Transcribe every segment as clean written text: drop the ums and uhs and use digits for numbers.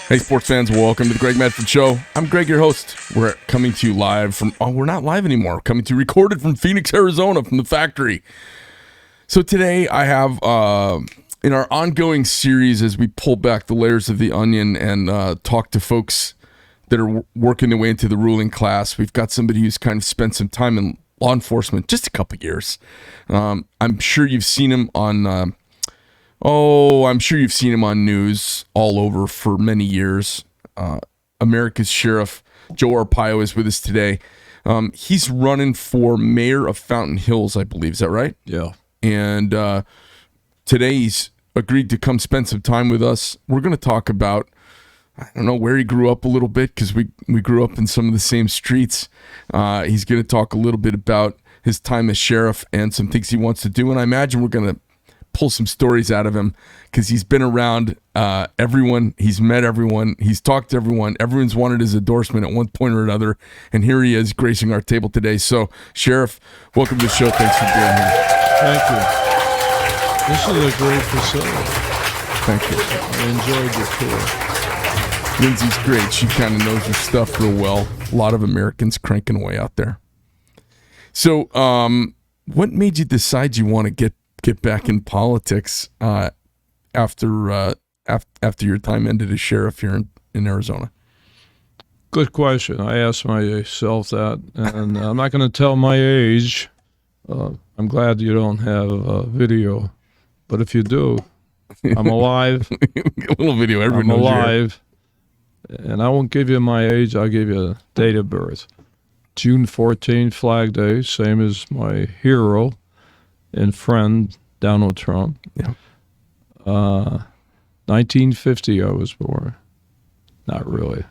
Hey, sports fans, welcome to the Greg Medford Show. I'm Greg, your host. We're coming to you live from, we're not live anymore. We're coming to you recorded from Phoenix, Arizona, from the factory. So today I have, in our ongoing series, as we pull back the layers of the onion and talk to folks that are working their way into the ruling class, we've got somebody who's kind of spent some time in law enforcement, just a couple years. I'm sure you've seen him on... I'm sure you've seen him on news all over for many years. America's Sheriff Joe Arpaio is with us today. He's running for mayor of Fountain Hills, I believe. Is that right? Yeah. And today he's agreed to come spend some time with us. We're going to talk about, I don't know, where he grew up a little bit, because we grew up in some of the same streets. He's going to talk a little bit about his time as sheriff and some things he wants to do. And I imagine we're going to pull some stories out of him, because he's been around everyone. He's met everyone. He's talked to everyone. Everyone's wanted his endorsement at one point or another. And here he is gracing our table today. So, Sheriff, welcome to the show. Thanks for being here. Thank you. This is a great facility. Thank you. I enjoyed the tour. Lindsay's great. She kind of knows her stuff real well. A lot of Americans cranking away out there. So, what made you decide you want to get back in politics after your time ended as sheriff here in Arizona? Good question. I asked myself that, and I'm not going to tell my age. I'm glad you don't have a video, but if you do, I'm alive. A little video. Everyone knows alive, and I won't give you my age. I'll give you a date of birth. June 14, Flag Day, same as my hero and friend Donald Trump. Yeah. 1950 I was born. Not really.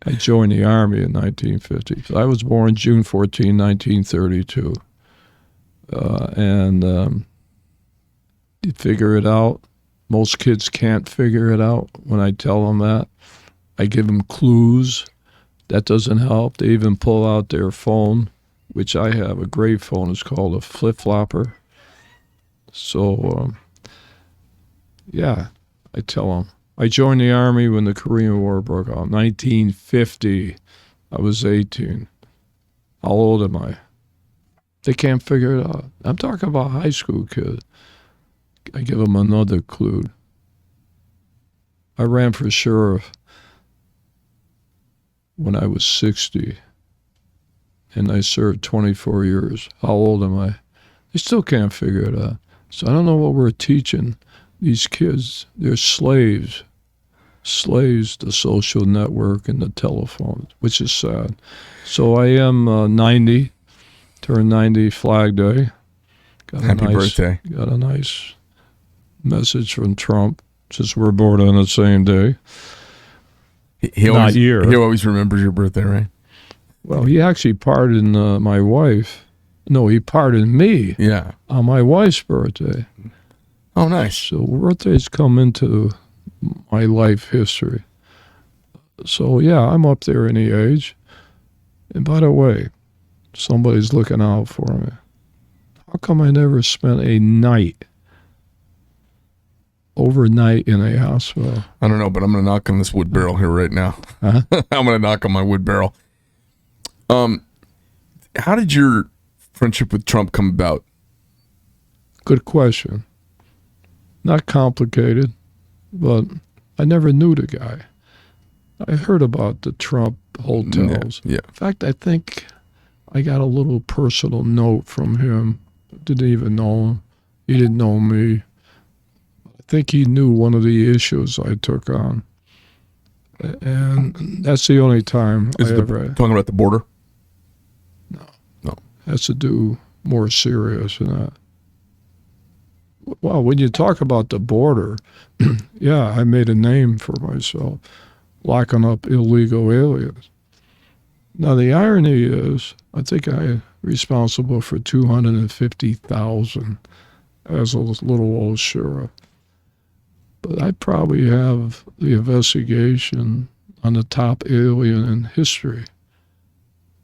I joined the Army in 1950. So I was born June 14, 1932. You figure it out. Most kids can't figure it out when I tell them that. I give them clues. That doesn't help. They even pull out their phone, which I have a great phone. It's called a flip-flopper. So, I tell them. I joined the Army when the Korean War broke out. 1950. I was 18. How old am I? They can't figure it out. I'm talking about high school kids. I give them another clue. I ran for sheriff when I was 60. And I served 24 years. How old am I? They still can't figure it out. So I don't know what we're teaching these kids. They're slaves to social network and the telephone, which is sad. So I am 90, turned 90 Flag Day. Happy birthday. Got a nice message from Trump, since we're born on the same day. He always remembers your birthday, right? Well, he actually pardoned my wife. No, he pardoned me. Yeah. On my wife's birthday. Oh, nice. So birthdays come into my life history. So, yeah, I'm up there in the age. And by the way, somebody's looking out for me. How come I never spent a night, overnight in a hospital? I don't know, but I'm going to knock on this wood barrel here right now. Huh? I'm going to knock on my wood barrel. How did your friendship with Trump come about? Good question. Not complicated, but I never knew the guy. I heard about the Trump hotels. Yeah. In fact, I think I got a little personal note from him. Didn't even know him. He didn't know me. I think he knew one of the issues I took on. And that's the only time talking about the border? No. Has to do more serious than that. Well, when you talk about the border, yeah, I made a name for myself, locking up illegal aliens. Now, the irony is, I think I'm responsible for 250,000 as a little old sheriff. But I probably have the investigation on the top alien in history.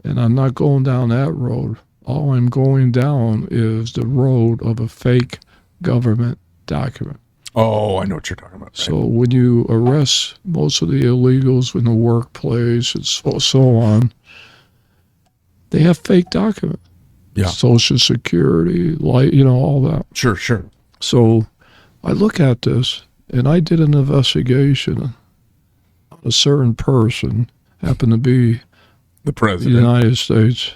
And I'm not going down that road. All I'm going down is the road of a fake government document. Oh, I know what you're talking about. So when you arrest most of the illegals in the workplace and so on, they have fake documents. Yeah. Social Security, all that. Sure, sure. So I look at this, and I did an investigation on a certain person, happened to be The the president. United States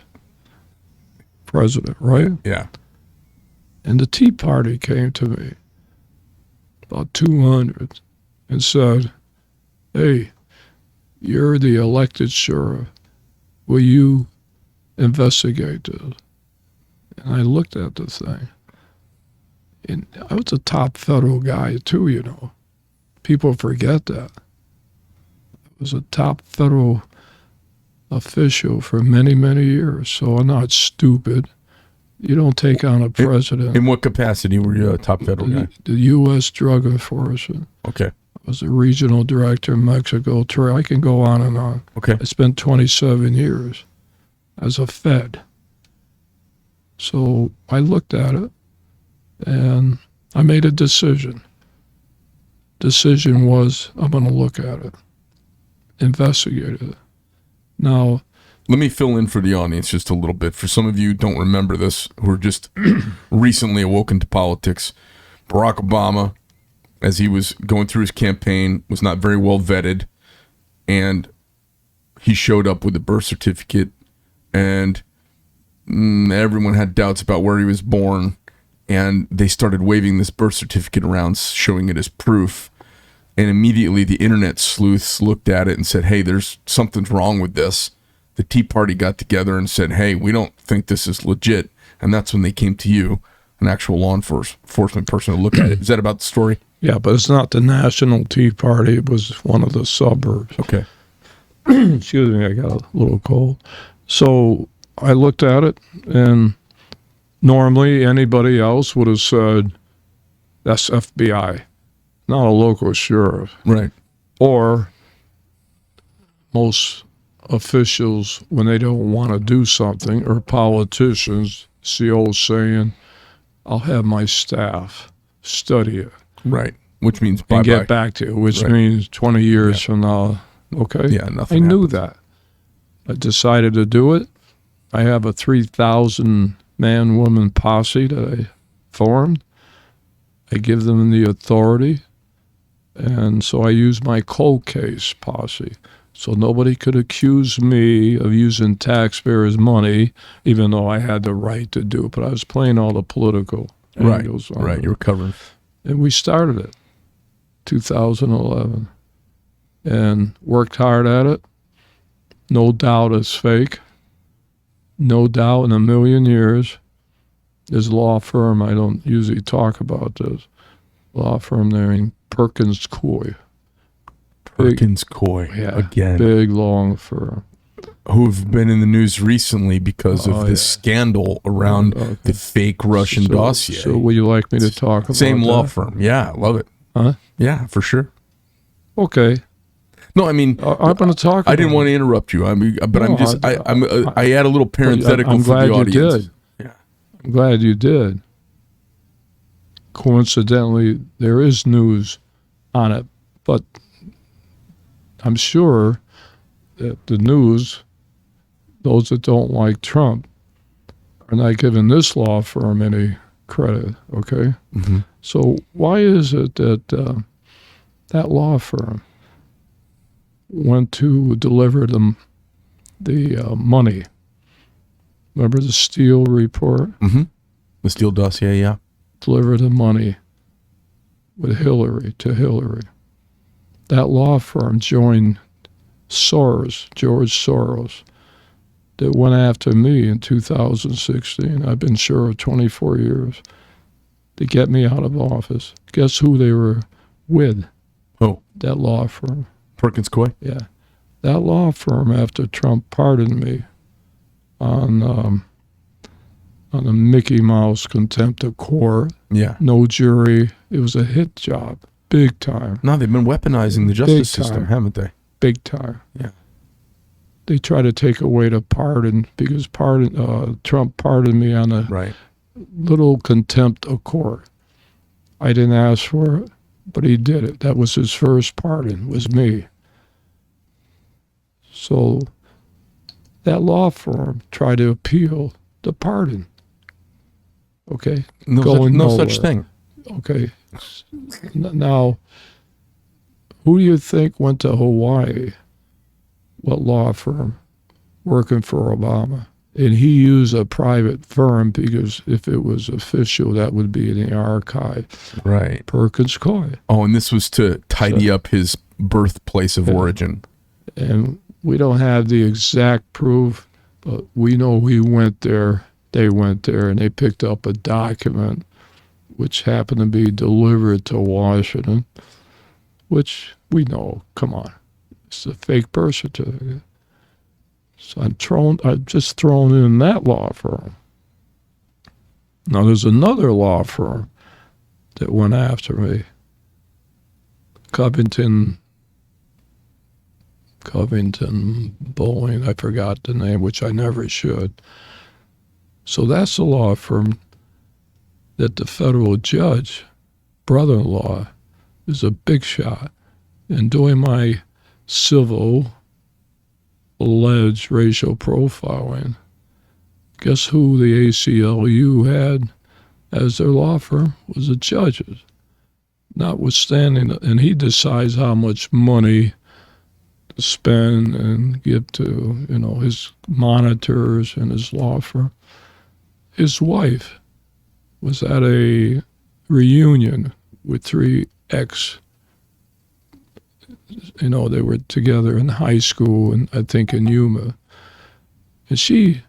president, right? Yeah. And the Tea Party came to me, about 200, and said, hey, you're the elected sheriff. Will you investigate this? And I looked at the thing. And I was a top federal guy too, People forget that. I was a top federal official for many, many years. So I'm not stupid. You don't take on a president. In what capacity were you a top federal guy? The U.S. Drug Enforcement. Okay. I was the regional director in Mexico. I can go on and on. Okay. I spent 27 years as a Fed. So I looked at it, and I made a decision. Decision was, I'm going to look at it, investigate it. Now, let me fill in for the audience just a little bit. For some of you who don't remember this, who are just recently awoken to politics, Barack Obama, as he was going through his campaign, was not very well vetted, and he showed up with a birth certificate, and everyone had doubts about where he was born, and they started waving this birth certificate around, showing it as proof. And immediately the internet sleuths looked at it and said, hey, something's wrong with this. The Tea Party got together and said, hey, we don't think this is legit. And that's when they came to you, an actual law enforcement person, to look at it. Is that about the story? yeah, but it's not the National Tea Party. It was one of the suburbs. Okay. Excuse me, I got a little cold. So I looked at it, and normally anybody else would have said, that's FBI, not a local sheriff. Right. Or most officials, when they don't want to do something, or politicians, it's the old saying, I'll have my staff study it. Right. Which means And bye-bye. get back to it, which Right. means 20 years from now. Okay? Yeah, nothing I knew happens. that. I decided to do it. I have a 3,000 man-woman posse that I formed. I give them the authority. And so I use my cold case posse. So nobody could accuse me of using taxpayers' money, even though I had the right to do it. But I was playing all the political angles on Right. it. You're covering. And we started it, 2011, and worked hard at it. No doubt it's fake. No doubt in a million years. This law firm, I don't usually talk about this, law firm there in Perkins Coie. Perkins Coie, Yeah, again, big, long firm. who've been in the news recently because of Oh, this yeah. scandal around Okay. the fake Russian dossier. So would you like me to talk about Same law that? firm. Yeah, I love it. Huh? Yeah, for sure. Okay. No, I mean, I'm going to talk about I didn't want to interrupt you. I mean, but No, I add a little parenthetical I'm for glad the you audience. did. Yeah. I'm glad you did. Coincidentally, there is news on it, but I'm sure that the news, those that don't like Trump, are not giving this law firm any credit, okay? Mm-hmm. So why is it that that law firm went to deliver them the money? Remember the Steele report? Mm-hmm. The Steele dossier, yeah. Deliver the money with Hillary to Hillary. That law firm joined George Soros, that went after me in 2016. I've been sheriff 24 years to get me out of office. Guess who they were with? Oh, That law firm. Perkins Coie. Yeah. That law firm, after Trump pardoned me on a Mickey Mouse contempt of court, no jury, it was a hit job, big time. No, they've been weaponizing the justice system, haven't they? Big time. Yeah. They try to take away the pardon because Trump pardoned me on a little contempt of court. I didn't ask for it, but he did it. That was his first pardon, was me. So that law firm tried to appeal the pardon. Okay? No such thing. Okay. Now, who do you think went to Hawaii? What law firm? Working for Obama. And he used a private firm because if it was official, that would be in the archive. Right. Perkins Coie. Oh, and this was to tidy up his birthplace of origin. And we don't have the exact proof, but we know he went there, they went there, and they picked up a document which happened to be delivered to Washington, which we know, come on, it's a fake birth certificate. So I've just thrown in that law firm. Now there's another law firm that went after me. Covington Bowling, I forgot the name, which I never should. So that's a law firm that the federal judge, brother-in-law, is a big shot. And doing my civil alleged racial profiling, guess who the ACLU had as their law firm? Was the judges. Notwithstanding, and he decides how much money to spend and give to, his monitors and his law firm. His wife was at a reunion with 3 ex. They were together in high school and I think in Yuma. And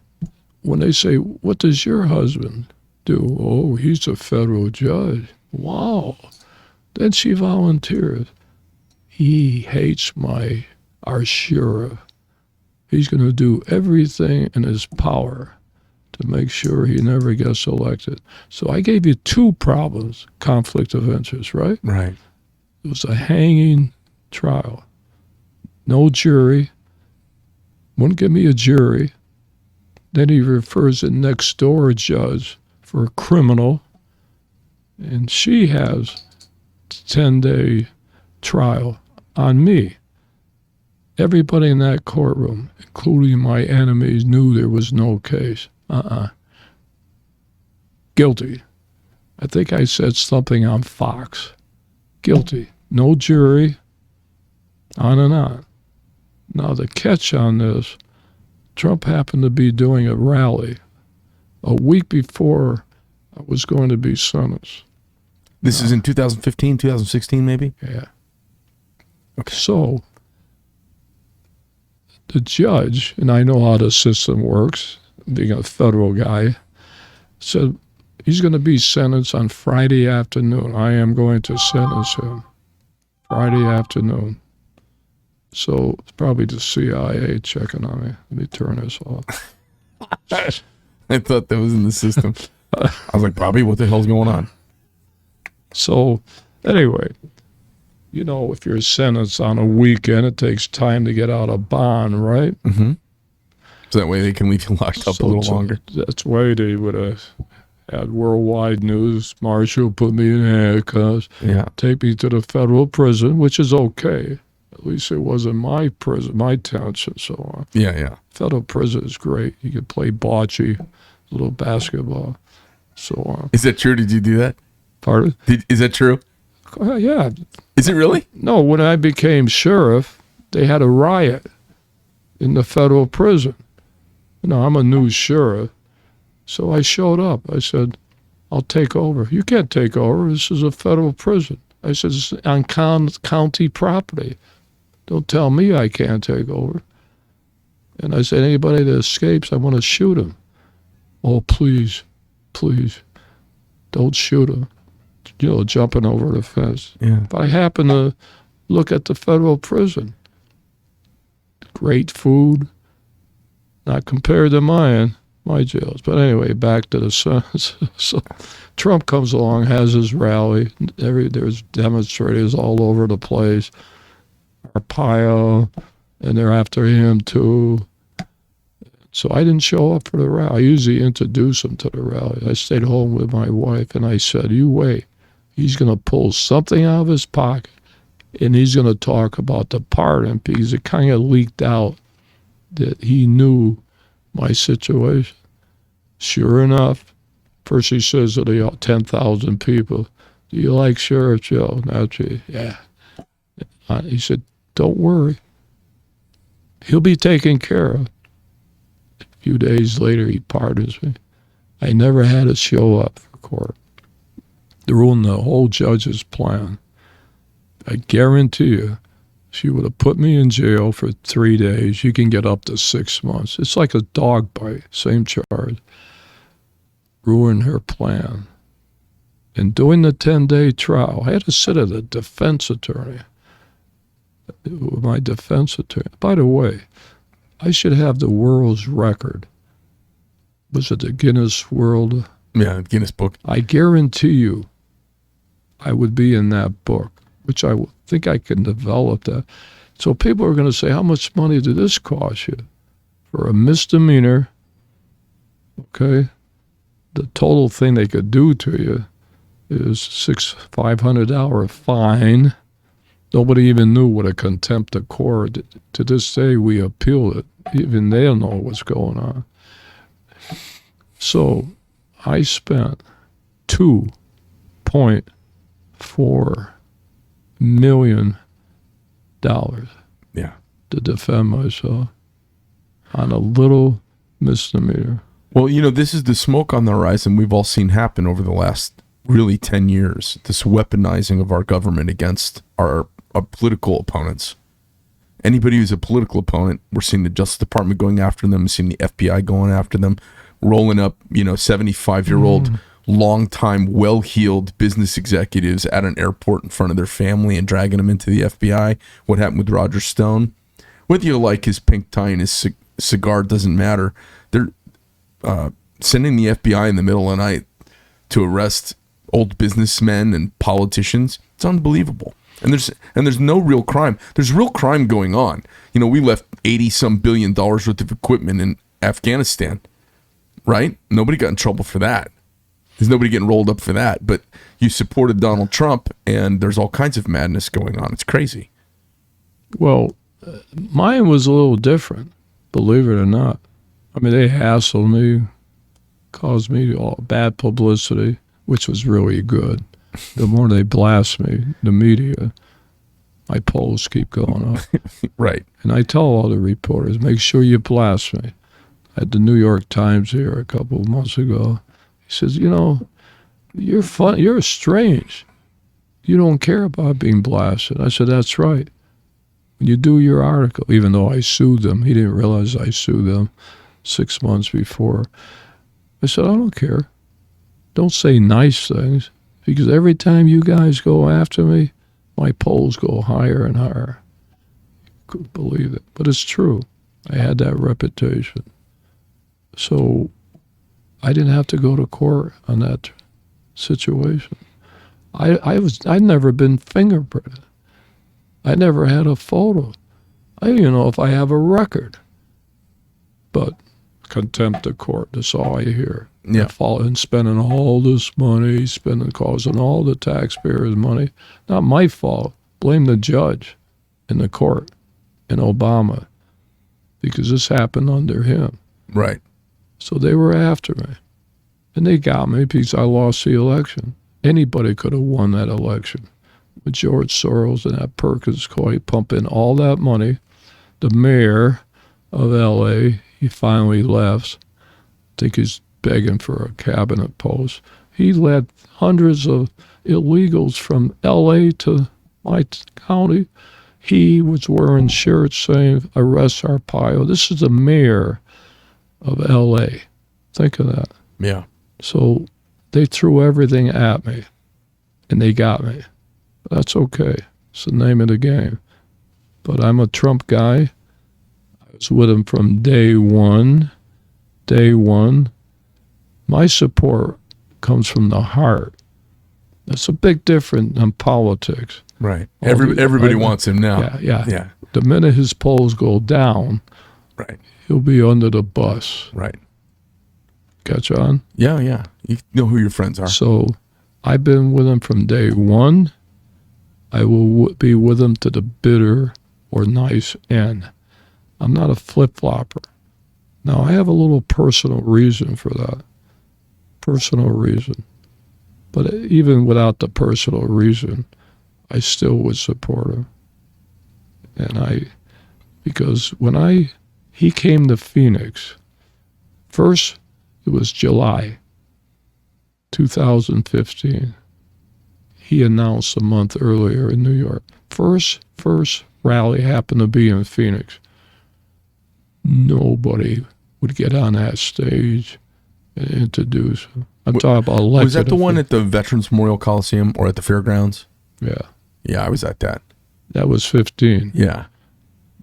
when they say, what does your husband do? Oh, he's a federal judge. Wow. Then she volunteered. He hates our sheriff. He's going to do everything in his power to make sure he never gets elected. So I gave you 2 problems, conflict of interest, right? Right. It was a hanging trial. No jury. Wouldn't give me a jury. Then he refers the next door judge for a criminal. And she has a 10-day trial on me. Everybody in that courtroom, including my enemies, knew there was no case. Guilty. I think I said something on Fox. Guilty. No jury. On and on. Now the catch on this, Trump happened to be doing a rally a week before I was going to be sentenced. This is in 2015, 2016 maybe? Yeah. Okay. So the judge, and I know how the system works, being a federal guy, said he's going to be sentenced on Friday afternoon. I am going to sentence him Friday afternoon. So it's probably the CIA checking on me. Let me turn this off. I thought that was in the system. I was like, Bobby, what the hell's going on? So anyway, if you're sentenced on a weekend, it takes time to get out of bond, right? Mm-hmm. So that way they can leave you locked up a little longer. That's why they would have had worldwide news. Marshall put me in handcuffs. Yeah. Take me to the federal prison, which is okay. At least it wasn't my prison, my township, so on. Yeah. Federal prison is great. You could play bocce, a little basketball, so on. Is that true? Did you do that? Pardon? Is that true? Yeah. Is it really? No, when I became sheriff, they had a riot in the federal prison. I'm a new sheriff, so I showed up. I said, I'll take over. You can't take over. This is a federal prison. I said, it's on county property. Don't tell me I can't take over. And I said, anybody that escapes, I want to shoot him. Oh, please, don't shoot him. Jumping over the fence. Yeah. But I happened to look at the federal prison. great food, not compared to my jails. But anyway, back to the sentence. So Trump comes along, has his rally. There's demonstrators all over the place. Arpaio, and they're after him too. So I didn't show up for the rally. I usually introduce him to the rally. I stayed home with my wife, and I said, you wait. He's going to pull something out of his pocket, and he's going to talk about the pardon, because it kind of leaked out that he knew my situation. Sure enough, first he says to the 10,000 people, do you like Sheriff Joe? Yeah. He said, don't worry. He'll be taken care of. A few days later, he pardons me. I never had to show up for court. They ruined the whole judge's plan. I guarantee you, she would have put me in jail for 3 days. You can get up to 6 months. It's like a dog bite, same charge. Ruined her plan. And during the 10-day trial, I had to sit as a defense attorney. My defense attorney. By the way, I should have the world's record. Was it the Guinness World? Yeah, Guinness Book. I guarantee you I would be in that book, which I think I can develop that. So people are going to say, how much money did this cost you? For a misdemeanor, okay, the total thing they could do to you is $500 fine. Nobody even knew what a contempt of court. To this day, we appeal it. Even they don't know what's going on. So I spent $2.4 million yeah, to defend myself on a little misdemeanor. Well, this is the smoke on the horizon we've all seen happen over the last really 10 years. This weaponizing of our government against our political opponents. Anybody who's a political opponent, we're seeing the Justice Department going after them, we're seeing the FBI going after them, rolling up, 75-year-old, long-time, well-heeled business executives at an airport in front of their family and dragging them into the FBI. What happened with Roger Stone? Whether you like his pink tie and his cigar doesn't matter. They're sending the FBI in the middle of the night to arrest old businessmen and politicians. It's unbelievable. And there's no real crime. There's real crime going on. We left $80-some billion worth of equipment in Afghanistan, right? Nobody got in trouble for that. There's nobody getting rolled up for that. But you supported Donald Trump, and there's all kinds of madness going on. It's crazy. Well, mine was a little different, believe it or not. I mean, they hassled me, caused me all bad publicity, which was really good. The more they blast me, the media, my polls keep going up. Right. And I tell all the reporters, make sure you blast me. I had the New York Times here a couple of months ago. He says, you're fun, you're strange. You don't care about being blasted. I said, that's right. When you do your article, even though I sued them, he didn't realize I sued them 6 months before. I said, I don't care. Don't say nice things. Because every time you guys go after me, my polls go higher and higher. Couldn't believe it. But it's true. I had that reputation. So I didn't have to go to court on that situation. I'd never been fingerprinted. I never had a photo. I don't even know if I have a record. But contempt of court, that's all I hear. Yeah. And spending all this money, causing all the taxpayers' money. Not my fault. Blame the judge in the court and Obama, because this happened under him. Right. So they were after me. And they got me because I lost the election. Anybody could have won that election. With George Soros and that Perkins Coie pumping all that money. The mayor of L.A., he finally left. I think he's begging for a cabinet post. He led hundreds of illegals from L.A. to my county. He was wearing shirts saying, arrest Arpaio. This is the mayor of L.A. Think of that. Yeah. So they threw everything at me, and they got me. That's okay. It's the name of the game. But I'm a Trump guy, was with him from day one. Day one. My support comes from the heart. That's a big difference than politics. Right. Everybody wants him now. Yeah. The minute his polls go down, right, he'll be under the bus. Right. Catch on? Yeah. You know who your friends are. So I've been with him from day one. I will be with him to the bitter or nice end. I'm not a flip-flopper. Now, I have a little personal reason for that. Personal reason. But even without the personal reason, I still would support him. Because when he came to Phoenix, first it was July 2015. He announced a month earlier in New York. First rally happened to be in Phoenix. Nobody would get on that stage and introduce him. I'm talking about elected. Was that the one at the Veterans Memorial Coliseum or at the fairgrounds? Yeah. Yeah, I was at that. That was 15. Yeah.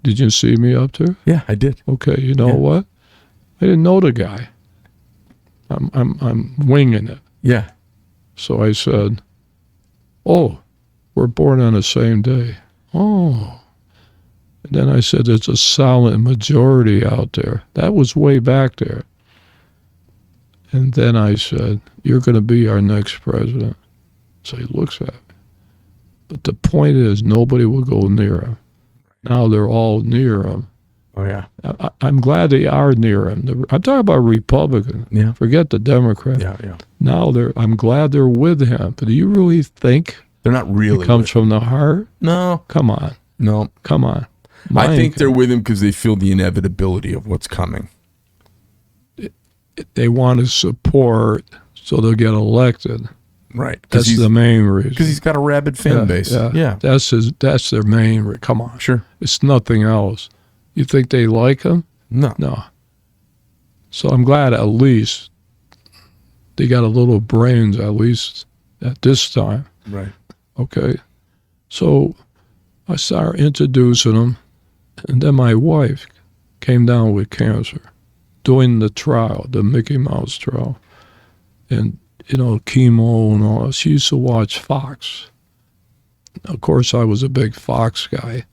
Did you see me up there? Yeah, I did. Okay, you know what? I didn't know the guy. I'm winging it. Yeah. So I said, "Oh, we're born on the same day." Oh. And then I said, "There's a silent majority out there." That was way back there. And then I said, "You're going to be our next president." So he looks at me. But the point is, nobody will go near him. Now they're all near him. Oh, yeah. I'm glad they are near him. I'm talking about Republican. Yeah. Forget the Democrat. Yeah. Now I'm glad they're with him. But do you really think they're not really it comes from the heart? No. Come on. No. Come on. I think they're with him because they feel the inevitability of what's coming. They want to support so they'll get elected. Right. That's the main reason. Because he's got a rabid fan base. Yeah. That's their main reason. Come on. Sure. It's nothing else. You think they like him? No. So I'm glad at least they got a little brains, at least at this time. Right. Okay. So I started introducing them, and then my wife came down with cancer during the trial, the Mickey Mouse trial. And, chemo and all. She used to watch Fox. Of course, I was a big Fox guy.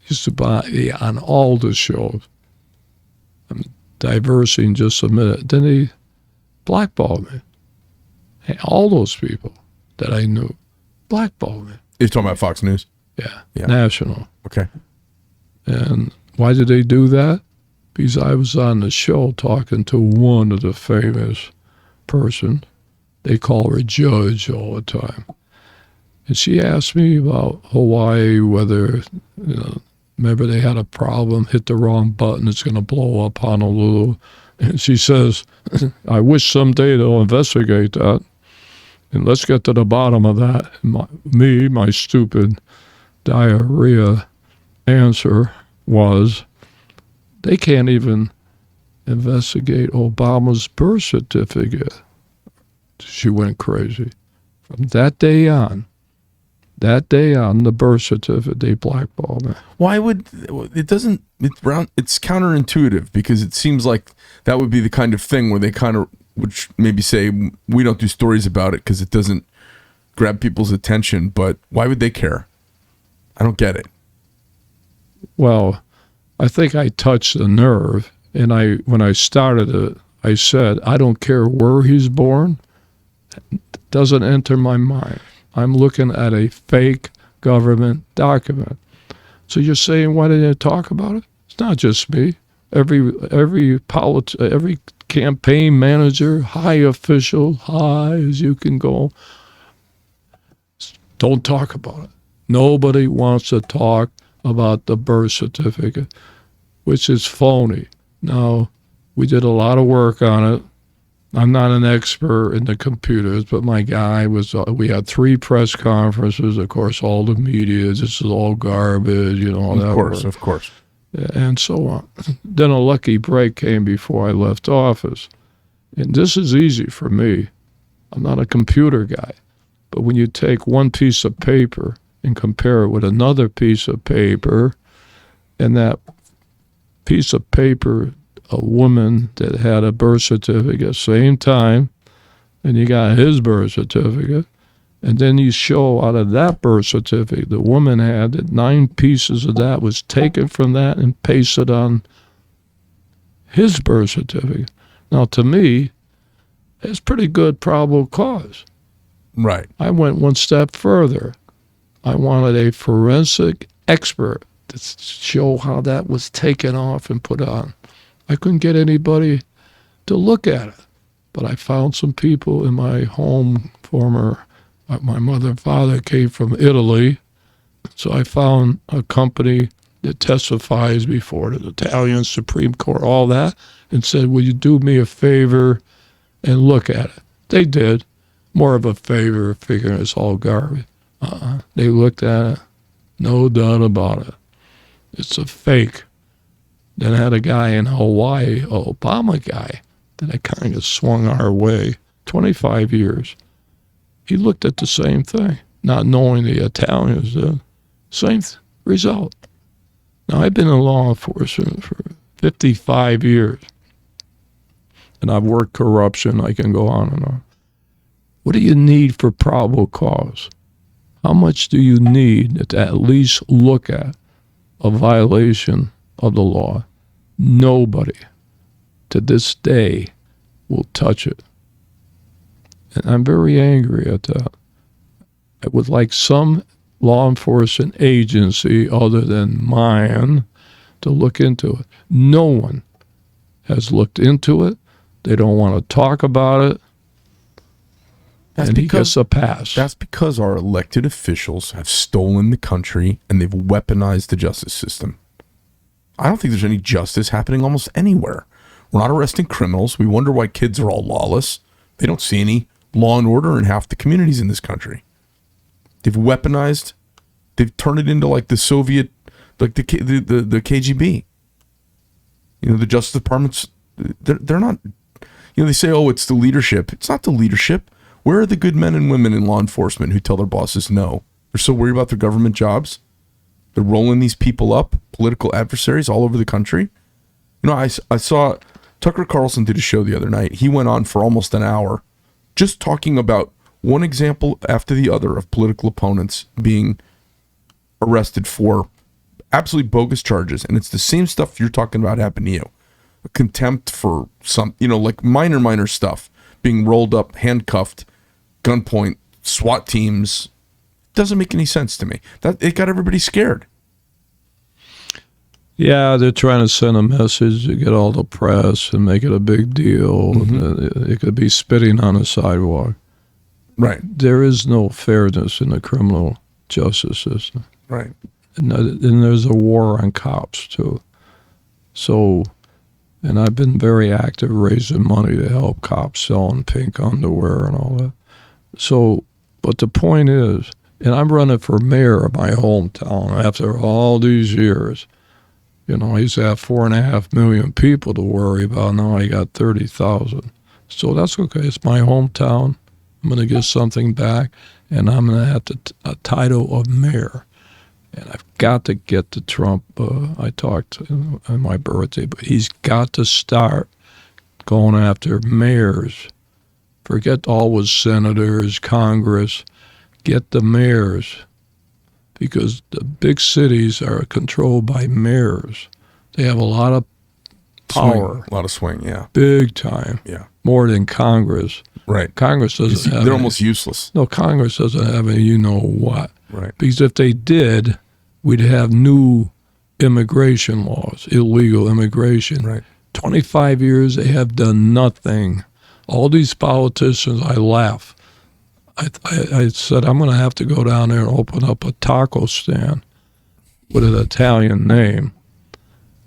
Used to buy on all the shows. I'm diversing just a minute. Then he blackballed me. Hey, all those people that I knew blackballed me. You're talking about Fox News? Yeah. National. Okay. And why did they do that? Because I was on the show talking to one of the famous person. They call her Judge all the time. And she asked me about Hawaii, whether, remember they had a problem, hit the wrong button, it's going to blow up Honolulu. And she says, "I wish someday they'll investigate that. And let's get to the bottom of that." My stupid diarrhea answer was, they can't even investigate Obama's birth certificate. She went crazy. From that day on, the birth certificate, they blackballed me. Why would it? Doesn't it's counterintuitive, because it seems like that would be the kind of thing where they kind of would maybe say, we don't do stories about it because it doesn't grab people's attention. But why would they care? I don't get it. Well, I think I touched the nerve, and when I started it, I said, I don't care where he's born. It doesn't enter my mind. I'm looking at a fake government document. So you're saying, why didn't you talk about it? It's not just me. Every campaign manager, high official, high as you can go, don't talk about it. Nobody wants to talk about the birth certificate, which is phony. Now, we did a lot of work on it. I'm not an expert in the computers, but my guy was, we had 3 press conferences, of course, all the media, this is all garbage, all that work. Of course. And so on. Then a lucky break came before I left office. And this is easy for me. I'm not a computer guy. But when you take one piece of paper and compare it with another piece of paper, and that piece of paper, a woman that had a birth certificate, same time, and you got his birth certificate, and then you show out of that birth certificate the woman had that 9 pieces of that was taken from that and pasted on his birth certificate. Now, to me, it's pretty good probable cause. Right. I went one step further. I wanted a forensic expert to show how that was taken off and put on. I couldn't get anybody to look at it, but I found some people in my home. My mother and father came from Italy, so I found a company that testifies before the Italian Supreme Court, all that, and said, will you do me a favor and look at it? They did. More of a favor, figuring it's all garbage. They looked at it, no doubt about it. It's a fake. Then I had a guy in Hawaii, an Obama guy, that I kind of swung our way, 25 years. He looked at the same thing, not knowing the Italians did. Same result. Now, I've been in law enforcement for 55 years, and I've worked corruption. I can go on and on. What do you need for probable cause? How much do you need to at least look at a violation of the law? Nobody to this day will touch it. And I'm very angry at that. I would like some law enforcement agency other than mine to look into it. No one has looked into it. They don't want to talk about it. And he gets a pass. That's because our elected officials have stolen the country and they've weaponized the justice system. I don't think there's any justice happening almost anywhere. We're not arresting criminals. We wonder why kids are all lawless. They don't see any law and order in half the communities in this country. They've weaponized. They've turned it into like the Soviet, like the KGB. You know, the Justice Department's, they're not, you know, they say, oh, it's the leadership. It's not the leadership. Where are the good men and women in law enforcement who tell their bosses no? They're so worried about their government jobs. They're rolling these people up, political adversaries all over the country. You know, I saw Tucker Carlson did a show the other night. He went on for almost an hour just talking about one example after the other of political opponents being arrested for absolutely bogus charges. And it's the same stuff you're talking about happened to you. A contempt for some, you know, like minor stuff, being rolled up, handcuffed, gunpoint, SWAT teams. Doesn't make any sense to me. That it got everybody scared. Yeah, they're trying to send a message to get all the press and make it a big deal. Mm-hmm. It could be spitting on a sidewalk. Right. There is no fairness in the criminal justice system. Right. And there's a war on cops, too. So, and I've been very active raising money to help cops selling pink underwear and all that. So, but the point is, and I'm running for mayor of my hometown after all these years. You know, I used to have 4.5 million people to worry about. Now I got 30,000. So that's okay. It's my hometown. I'm going to get something back, and I'm going to have a title of mayor. And I've got to get to Trump. I talked on my birthday, but he's got to start going after mayors. Forget always senators, Congress. Get the mayors, because the big cities are controlled by mayors. They have a lot of power. A lot of swing, yeah. Big time. Yeah. More than Congress. Right. Congress doesn't have They're almost useless. No, Congress doesn't have any you-know-what. Right. Because if they did, we'd have new immigration laws, illegal immigration. Right. 25 years, they have done nothing. All these politicians, I laugh. I said, I'm going to have to go down there and open up a taco stand with an Italian name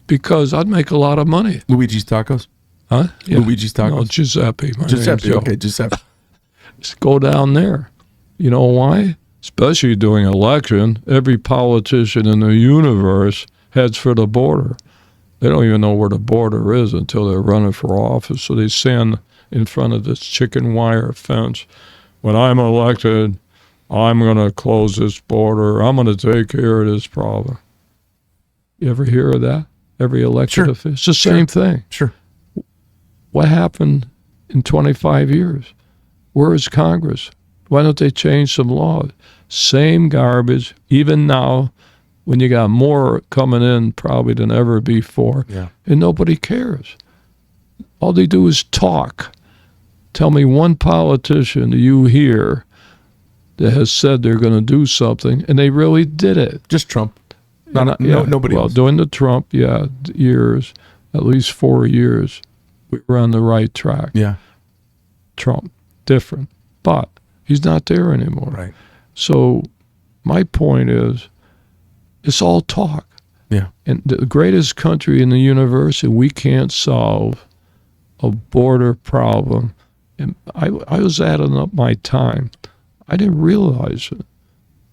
because I'd make a lot of money. Luigi's Tacos? Huh? Yeah. Luigi's Tacos? No, Giuseppe. Giuseppe, okay, Giuseppe. Just go down there. You know why? Especially during election, every politician in the universe heads for the border. They don't even know where the border is until they're running for office. So they stand in front of this chicken wire fence. When I'm elected, I'm going to close this border. I'm going to take care of this problem. You ever hear of that? every elected Sure. official. It's the same thing. Sure. What happened in 25 years? Where is Congress? Why don't they change some laws? Same garbage, even now, when you got more coming in probably than ever before, Yeah. and nobody cares. All they do is talk. Tell me one politician you hear that has said they're going to do something, and they really did it. Just Trump. Nobody else. During the Trump, years, at least 4 years, we were on the right track. Yeah. Trump, different, but he's not there anymore. Right. So my point is, it's all talk. Yeah. And the greatest country in the universe, and we can't solve a border problem. And I was adding up my time. I didn't realize it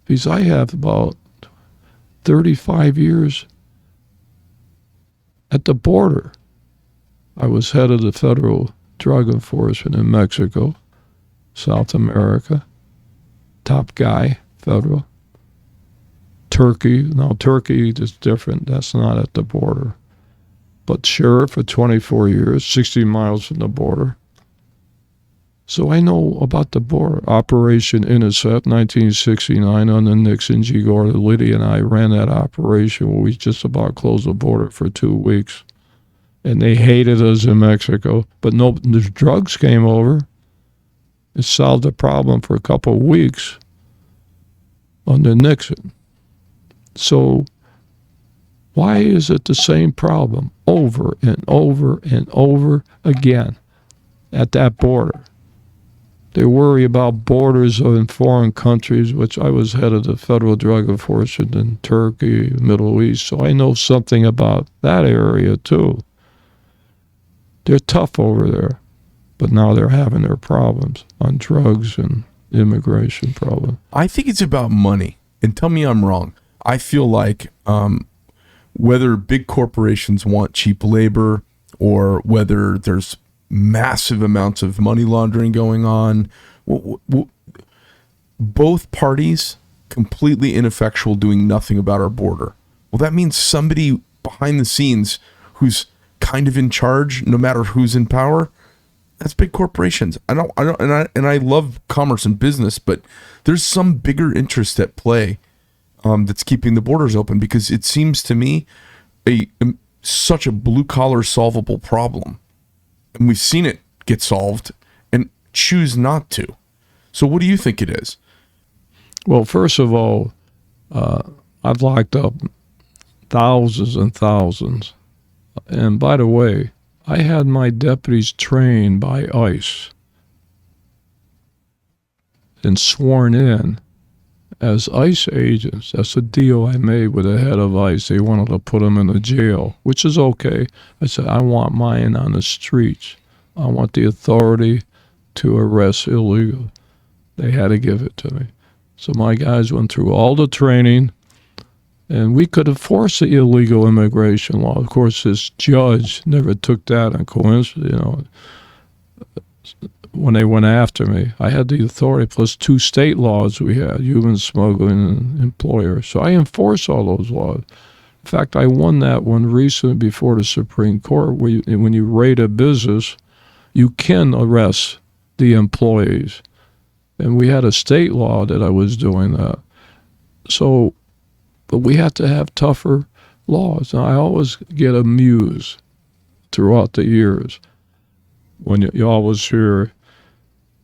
because I have about 35 years at the border. I was head of the federal drug enforcement in Mexico, South America, top guy, federal. Turkey, now Turkey is different, that's not at the border. But sheriff for 24 years, 60 miles from the border. So I know about the border. Operation Intercept, 1969, under Nixon, G. Gordon Liddy and I ran that operation where we just about closed the border for 2 weeks. And they hated us in Mexico. But no, the drugs came over. It solved the problem for a couple of weeks under Nixon. So why is it the same problem over and over and over again at that border? They worry about borders in foreign countries, which I was head of the federal drug enforcement in Turkey, Middle East, so I know something about that area too. They're tough over there, but now they're having their problems on drugs and immigration problems. I think it's about money. And tell me I'm wrong. I feel like whether big corporations want cheap labor or whether there's massive amounts of money laundering going on, both parties completely ineffectual doing nothing about our border. Well, that means somebody behind the scenes who's kind of in charge, no matter who's in power. That's big corporations. I love commerce and business, but there's some bigger interest at play that's keeping the borders open, because it seems to me such a blue collar solvable problem, and we've seen it get solved and choose not to. So what do you think it is? Well, first of all, I've locked up thousands and thousands. And by the way, I had my deputies trained by ICE and sworn in as ICE agents. That's a deal I made with the head of ICE. They wanted to put them in a jail, which is okay. I said, I want mine on the streets. I want the authority to arrest illegal. They had to give it to me. So my guys went through all the training, and we could enforce the illegal immigration law. Of course, this judge never took that on coincidence, when they went after me. I had the authority, plus 2 state laws we had, human smuggling and employer. So I enforce all those laws. In fact, I won that one recently before the Supreme Court, where when you raid a business, you can arrest the employees. And we had a state law that I was doing that. So, but we have to have tougher laws. And I always get amused throughout the years when you always hear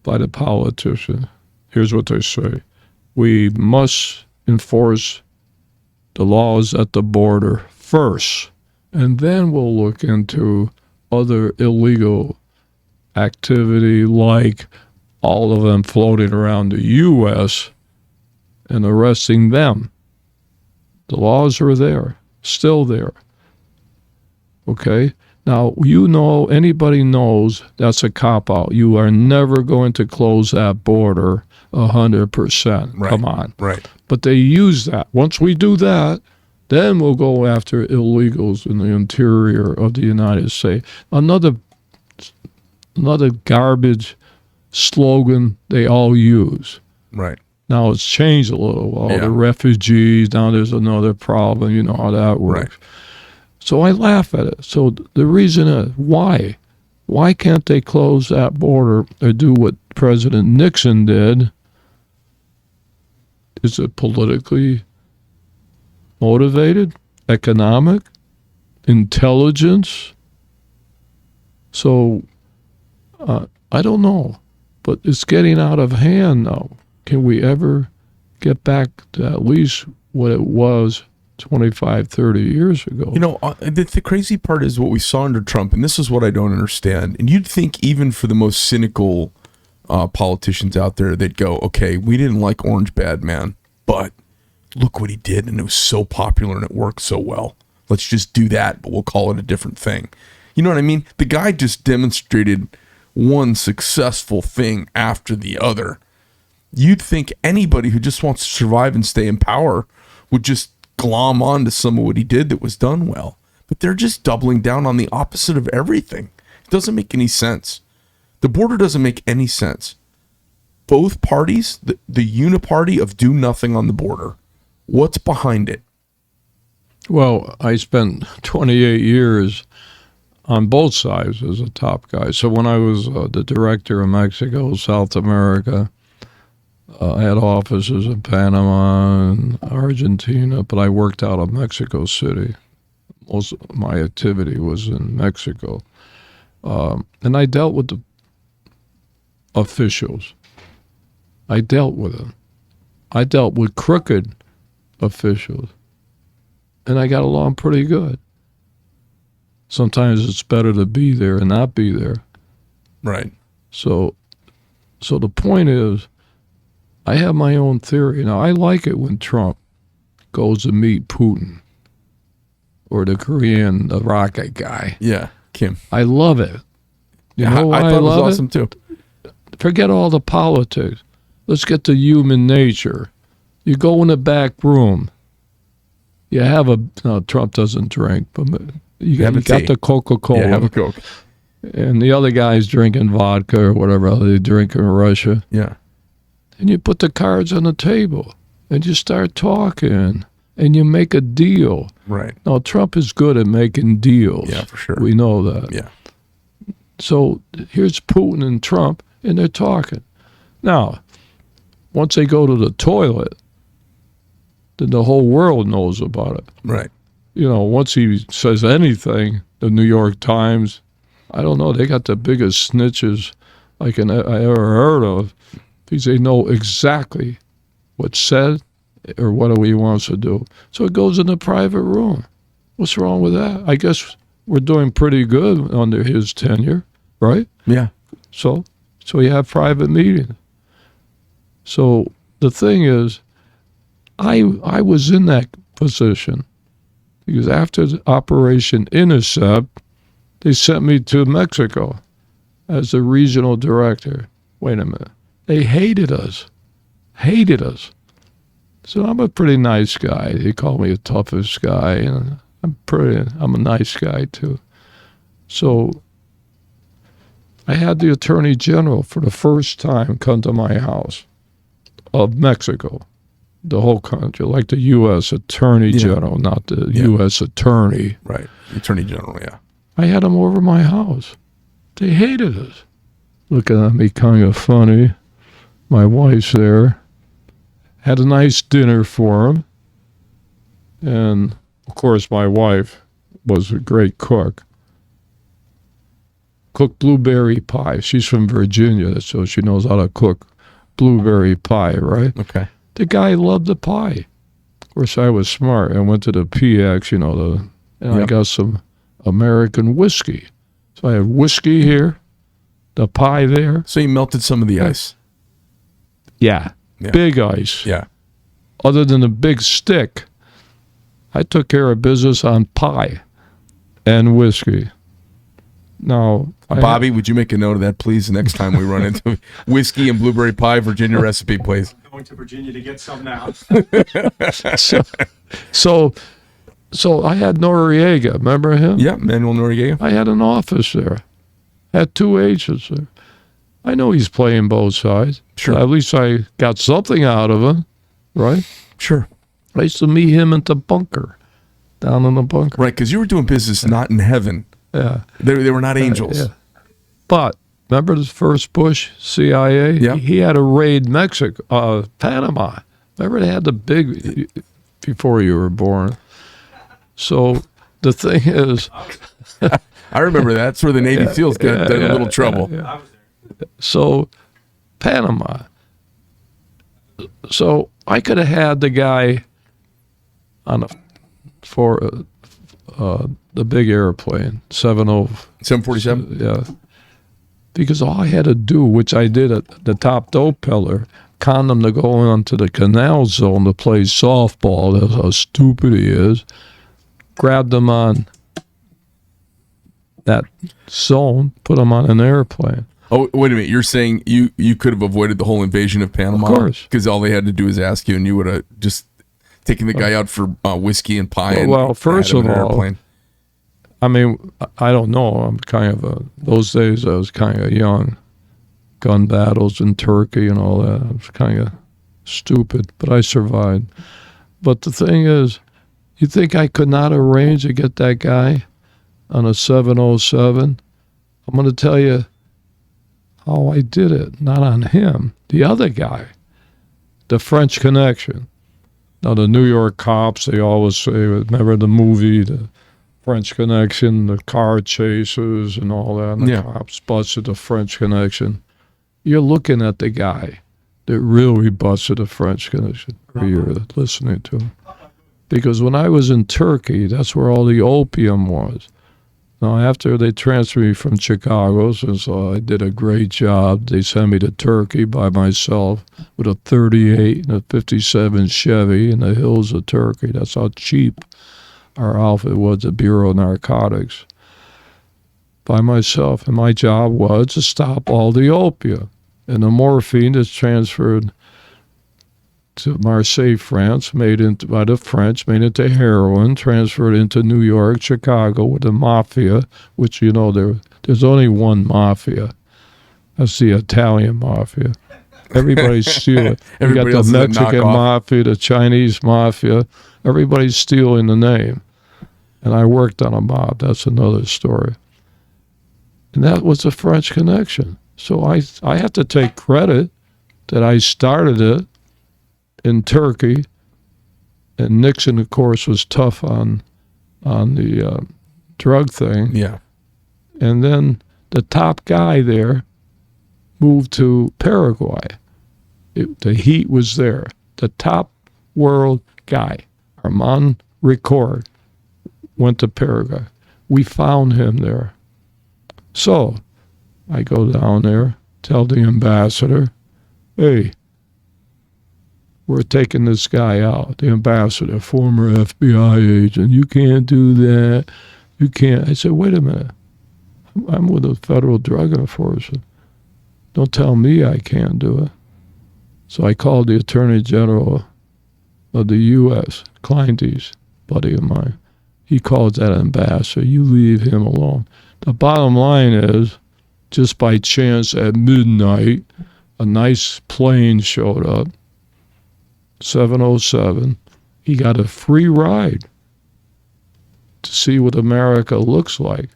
by the politician, here's what they say: we must enforce the laws at the border first, and then we'll look into other illegal activity, like all of them floating around the U.S. and arresting them. The laws are there, still there. Okay? Now, anybody knows that's a cop-out. You are never going to close that border 100%. Right. Come on. Right. But they use that. Once we do that, then we'll go after illegals in the interior of the United States. Another garbage slogan they all use. Right. Now it's changed a little. All Yeah. the refugees, now there's another problem. You know how that works. Right. So I laugh at it. So the reason is, why? Why can't they close that border or do what President Nixon did? Is it politically motivated? Economic? Intelligence? So I don't know, but it's getting out of hand now. Can we ever get back to at least what it was 25, 30 years ago? You know, the crazy part is what we saw under Trump, and this is what I don't understand. And you'd think even for the most cynical politicians out there, they'd go, okay, we didn't like Orange Bad Man, but look what he did, and it was so popular and it worked so well. Let's just do that, but we'll call it a different thing. You know what I mean? The guy just demonstrated one successful thing after the other. You'd think anybody who just wants to survive and stay in power would just glom on to some of what he did that was done well. But they're just doubling down on the opposite of everything. It doesn't make any sense. The border doesn't make any sense. Both parties, the uniparty of do nothing on the border, what's behind it? Well, I spent 28 years on both sides as a top guy. So when I was the director of Mexico, South America, I had offices in Panama and Argentina, but I worked out of Mexico City. Most of my activity was in Mexico. And I dealt with the officials. I dealt with them. I dealt with crooked officials. And I got along pretty good. Sometimes it's better to be there and not be there. Right. So the point is, I have my own theory. Now, I like it when Trump goes to meet Putin or the Korean, the rocket guy. Yeah, Kim. I love it. You know why I thought it was love awesome too. Forget all the politics. Let's get to human nature. You go in the back room. You have no, Trump doesn't drink, but you got the Coca-Cola. Yeah, have a Coke. And the other guy's drinking vodka or whatever they drink in Russia. Yeah. And you put the cards on the table and you start talking and you make a deal. Right. Now, Trump is good at making deals. Yeah, for sure. We know that. Yeah. So here's Putin and Trump, and they're talking. Now, once they go to the toilet, then the whole world knows about it. Right. You know, once he says anything, the New York Times, I don't know, they got the biggest snitches I ever heard of, because they know exactly what's said or what he wants to do. So it goes in the private room. What's wrong with that? I guess we're doing pretty good under his tenure, right? Yeah. So you have private meetings. So the thing is, I was in that position because after the Operation Intercept, they sent me to Mexico as the regional director. Wait a minute. They hated us. So I'm a pretty nice guy. They call me the toughest guy, and I'm a nice guy too. So I had the Attorney General for the first time come to my house of Mexico, the whole country, like the U.S. Attorney General, not the U.S. Attorney. Right. Attorney General, yeah. I had them over my house. They hated us. Looking at me kind of funny. My wife's there. Had a nice dinner for them. And, of course, my wife was a great cook. Cooked blueberry pie. She's from Virginia, so she knows how to cook blueberry pie, right? Okay. The guy loved the pie. Of course, I was smart. I went to the PX, and I got some American whiskey. So I had whiskey here, the pie there. So you melted some of the ice. Yeah. Yeah. Big ice. Yeah. Other than a big stick, I took care of business on pie and whiskey. Now, Bobby, would you make a note of that, please, the next time we run into whiskey and blueberry pie, Virginia recipe, please? Going to Virginia to get some now. So I had Noriega. Remember him? Yeah, Manuel Noriega. I had an office there. Had 2 agents there. I know he's playing both sides. Sure. At least I got something out of him, right? Sure. I used to meet him at the bunker. down in the bunker. Right, because you were doing business not in heaven. Yeah. They were not angels. Yeah. But remember the first Bush CIA? Yeah. He had to raid Mexico, Panama. Remember they had the big, before you were born. So the thing is, I remember that. That's where the Navy SEALs got in a little trouble. I was there. so Panama. So I could have had the guy on the big airplane, 747? yeah. Because all I had to do, which I did at the top dope pillar, con him to go onto the canal zone to play softball. That's how stupid he is. Grabbed him on that zone, put him on an airplane. Oh, wait a minute. You're saying you could have avoided the whole invasion of Panama? Of course. Because all they had to do is ask you, and you would have just taken the guy out for whiskey and pie. Well, first had him of in an all, airplane. I mean, I don't know. I'm kind of those days I was kind of young. Gun battles in Turkey and all that. I was kind of stupid, but I survived. But the thing is, you think I could not arrange to get that guy on a 707? I'm going to tell you how I did it. Not on him. The other guy. The French Connection. Now, the New York cops, they always say, remember the movie, The French Connection, the car chases and all that, and the cops busted the French Connection. You're looking at the guy that really busted the French Connection, or you're listening to him. Because when I was in Turkey, that's where all the opium was. Now, after they transferred me from Chicago, since I did a great job, they sent me to Turkey by myself with a 38 and a 57 Chevy in the hills of Turkey. That's how cheap our outfit was at Bureau of Narcotics. By myself. And my job was to stop all the opium. And the morphine is transferred to Marseille, France, made into by the French, made into heroin, transferred into New York, Chicago with the mafia, which, you know, there's only one mafia. That's the Italian mafia. Everybody's stealing. You got the Mexican mafia, the Chinese mafia. Everybody's stealing the name. And I worked on a mob. That's another story. And that was the French Connection. So I have to take credit that I started it in Turkey, and Nixon, of course, was tough on the drug thing. Yeah. And then the top guy there moved to Paraguay. The heat was there. The top world guy, Armand Ricord, went to Paraguay. We found him there. So I go down there, tell the ambassador, hey, we're taking this guy out, the ambassador, former FBI agent. You can't do that. You can't. I said, wait a minute. I'm with the federal drug enforcement. Don't tell me I can't do it. So I called the Attorney General of the U.S., Kleindienst, buddy of mine. He called that ambassador. You leave him alone. The bottom line is, just by chance at midnight, a nice plane showed up, 707. He got a free ride to see what America looks like.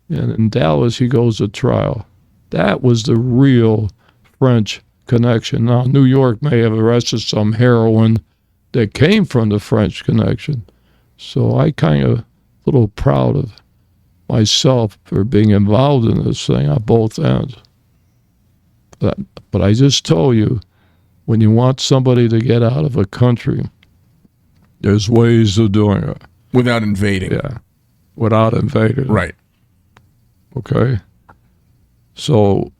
And in Dallas, he goes to trial. That was the real French Connection. Now, New York may have arrested some heroin that came from the French Connection. So I kind of a little proud of myself for being involved in this thing on both ends. But I just told you, when you want somebody to get out of a country, there's ways of doing it. Without invading. Yeah, without invading. Right. Okay? So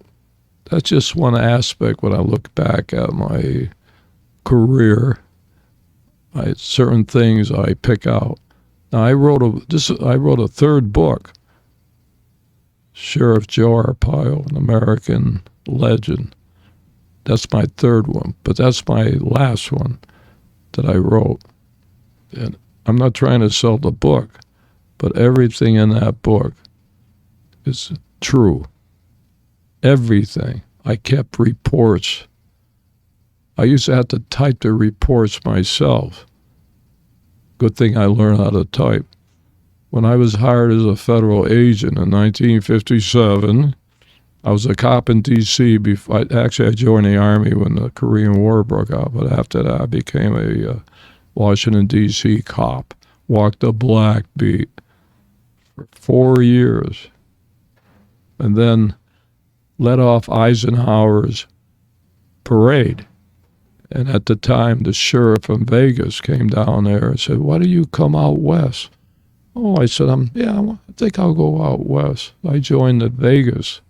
that's just one aspect when I look back at my career. Certain things I pick out. Now I wrote a third book, Sheriff Joe Arpaio, an American legend. That's my third one, but that's my last one that I wrote. And I'm not trying to sell the book, but everything in that book is true. Everything. I kept reports. I used to have to type the reports myself. Good thing I learned how to type. When I was hired as a federal agent in 1957, I was a cop in D.C. Before, I joined the Army when the Korean War broke out, but after that I became a Washington, D.C. cop. Walked the black beat for 4 years, and then led off Eisenhower's parade. And at the time, the sheriff from Vegas came down there and said, "Why do you come out west?" Oh, I said, I think I'll go out west. I joined the Vegas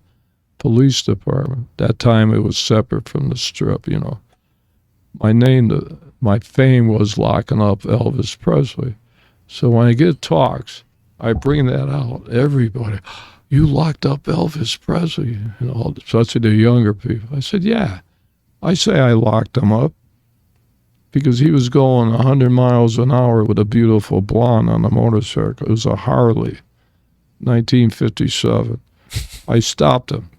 Police Department. That time it was separate from the Strip, you know. My fame was locking up Elvis Presley. So when I get talks, I bring that out. Everybody, "You locked up Elvis Presley," you know, especially the younger people. I said, yeah. I say I locked him up because he was going 100 miles an hour with a beautiful blonde on a motorcycle. It was a Harley, 1957. I stopped him.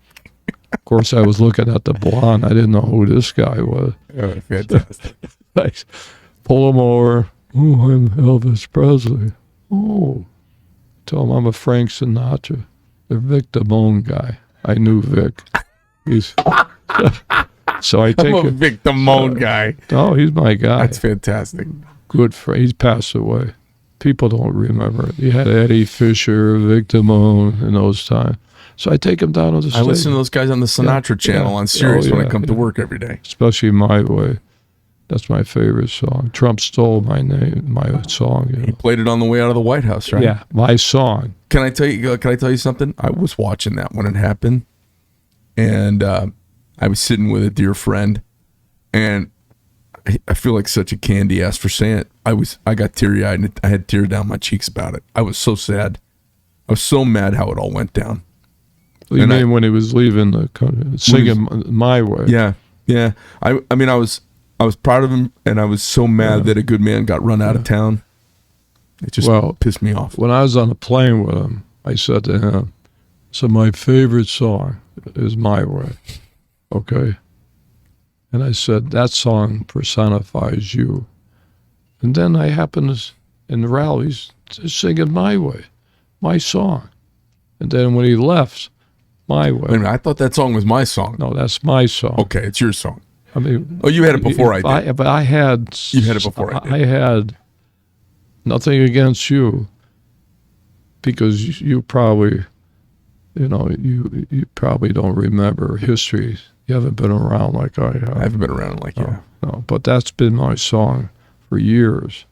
Of course, I was looking at the blonde. I didn't know who this guy was. Oh, fantastic. I pull him over. "Oh, I'm Elvis Presley." "Oh." Tell him I'm a Frank Sinatra. The Vic Damone guy. I knew Vic. So I take I'm a Vic Damone guy. Oh, he's my guy. That's fantastic. Good friend. He's passed away. People don't remember. You had Eddie Fisher, Vic Damone in those times. So I take him down to the stage. I listen to those guys on the Sinatra channel on Sirius when I come to work every day. Especially My Way. That's my favorite song. Trump stole my song. You know? He played it on the way out of the White House, right? Yeah, my song. Can I tell you something? I was watching that when it happened, and I was sitting with a dear friend, and I feel like such a candy ass for saying it. I got teary eyed, and I had tears down my cheeks about it. I was so sad. I was so mad how it all went down. You mean when he was leaving the country, singing My Way? Yeah, yeah. I mean, I was proud of him, and I was so mad that a good man got run out of town. It just pissed me off. When I was on a plane with him, I said to him, "So my favorite song is My Way." Okay? And I said, "That song personifies you." And then I happened to, in the rallies, to sing it My Way, my song. And then when he left, My Way. Wait a minute, I thought that song was my song. No, that's my song. Okay, it's your song. I mean, you had it before I did. But I had. You had it before I did. I had nothing against you, because you probably, you probably don't remember history. You haven't been around like I have. I haven't been around like you. No, but that's been my song for years.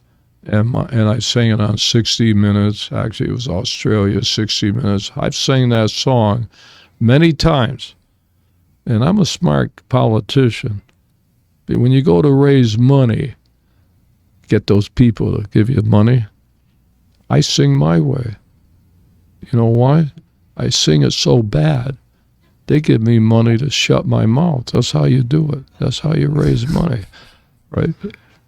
And I sang it on 60 Minutes. Actually, it was Australia, 60 Minutes. I've sang that song many times. And I'm a smart politician. But when you go to raise money, get those people to give you money, I sing My Way. You know why? I sing it so bad, they give me money to shut my mouth. That's how you do it. That's how you raise money, right?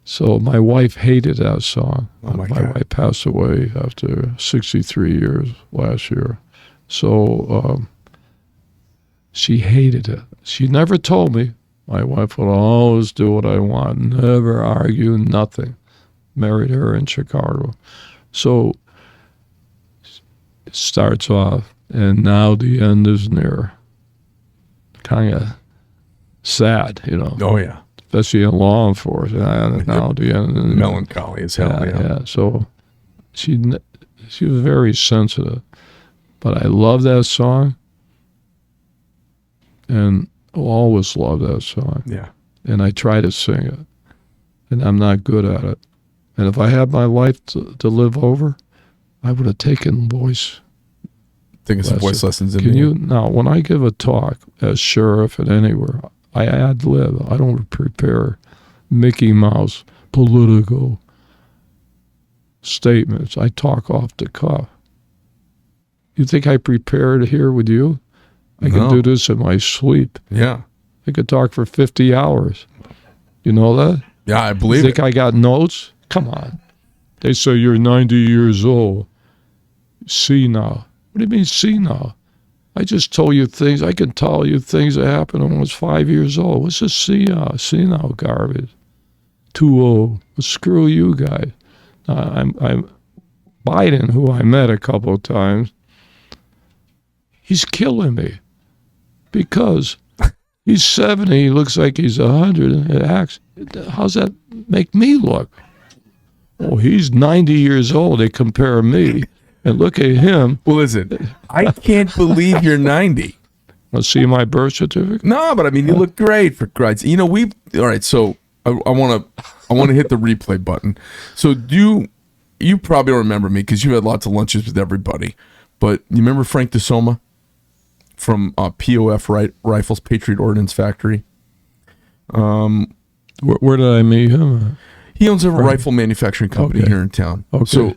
So my wife hated that song. Oh my God. Wife passed away after 63 years last year. So she hated it. She never told me. My wife would always do what I want, never argue, nothing. Married her in Chicago. So it starts off, and now the end is near. Kind of sad, you know. Oh, yeah. Especially in law enforcement. And now the end. Melancholy as hell, yeah. So she was very sensitive. But I love that song. And I'll always love that song. Yeah. And I try to sing it. And I'm not good at it. And if I had my life to live over, I would have taken voice. Taking some voice lessons in Can you now? When I give a talk as sheriff and anywhere, I ad lib. I don't prepare Mickey Mouse political statements. I talk off the cuff. You think I prepared here with you? I can do this in my sleep. Yeah. I could talk for 50 hours. You know that? Yeah, I believe You think I got notes? Come on. They say you're 90 years old. See now. What do you mean see now? I just told you things. I can tell you things that happened when I was 5 years old. What's this see now? See now garbage. Too old. Well, screw you guys. I'm Biden, who I met a couple of times, he's killing me because he's 70, he looks like he's 100, and it acts. How's that make me look? Oh, he's 90 years old. They compare me, and look at him. Well, listen, I can't believe you're 90. Want to see my birth certificate? No, but I mean, you look great for Christ's. You know, all right. So I want to hit the replay button. So you probably don't remember me because you had lots of lunches with everybody. But you remember Frank DeSoma from POF Rifles, Patriot Ordnance Factory? Where did I meet him? He owns a rifle manufacturing company here in town. Okay. So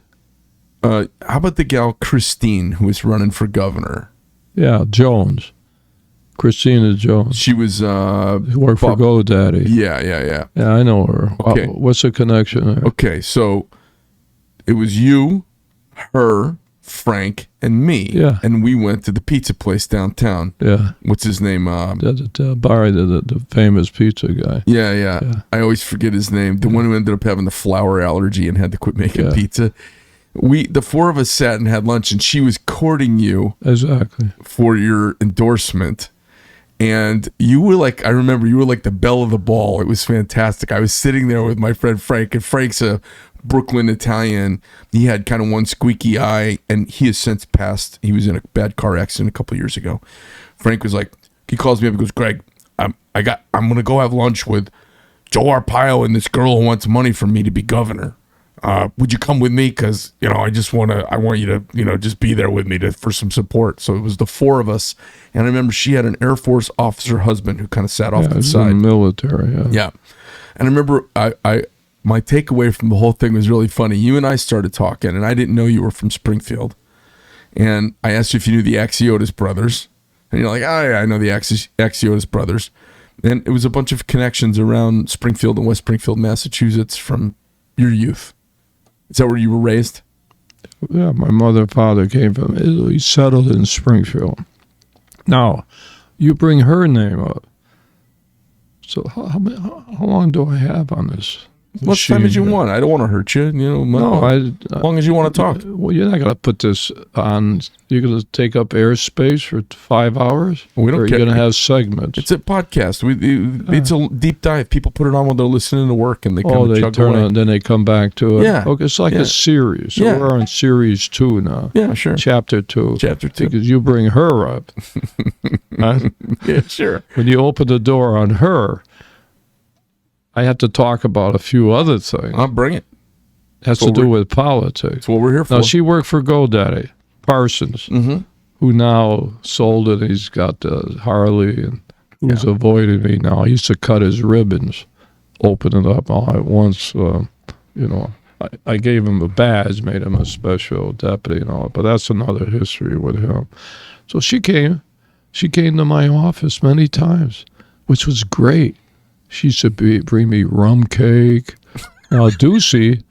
how about the gal Christine who was running for governor? Yeah, Jones. Christina Jones. She was Who worked for GoDaddy. Yeah. Yeah, I know her. Okay. What's the connection there? Okay, so it was you, her, Frank, and me. Yeah. And we went to the pizza place downtown. Yeah. What's his name? Barry, the famous pizza guy. Yeah. I always forget his name. The one who ended up having the flour allergy and had to quit making pizza. The four of us sat and had lunch, and she was courting you Exactly for your endorsement. And you were like, I remember you were like the belle of the ball. It was fantastic. I was sitting there with my friend Frank, and Frank's a Brooklyn Italian. He had kind of one squeaky eye, and he has since passed. He was in a bad car accident a couple of years ago. Frank was like, he calls me up and goes, Greg, I'm gonna go have lunch with Joe Arpaio and this girl who wants money from me to be governor. Would you come with me? Because I want you to just be there with me for some support. So it was the four of us, and I remember she had an Air Force officer husband who kind of sat off to the side. In the military. Yeah, and I remember my takeaway from the whole thing was really funny. You and I started talking, and I didn't know you were from Springfield, and I asked you if you knew the Axiotis brothers, and you're like, oh yeah, I know the Axiotis brothers, and it was a bunch of connections around Springfield and West Springfield, Massachusetts from your youth. Is that where you were raised? Yeah, my mother and father came from Italy, settled in Springfield. Now, you bring her name up. So how long do I have on this? What time did you want? I don't want to hurt you. As long as you want to talk. Well, you're not going to put this on. You're going to take up airspace for 5 hours? We don't or care. You're going to have segments? It's a podcast. It's a deep dive. People put it on when they're listening to work, and they kind of chug turn away. on, then they come back to it. Yeah. Okay, it's like a series. So we're on series 2 now. Yeah, sure. Chapter 2. Because you bring her up. Huh? Yeah, sure. When you open the door on her, I have to talk about a few other things. I'll bring it. Has to do with politics. That's what we're here for. Now, she worked for GoDaddy, Parsons, who now sold it. He's got the Harley, and who's avoiding me now. He used to cut his ribbons, open it up all at once. I gave him a badge, made him a special deputy and all, but that's another history with him. So she came to my office many times, which was great. She used to bring me rum cake. Now, Ducey,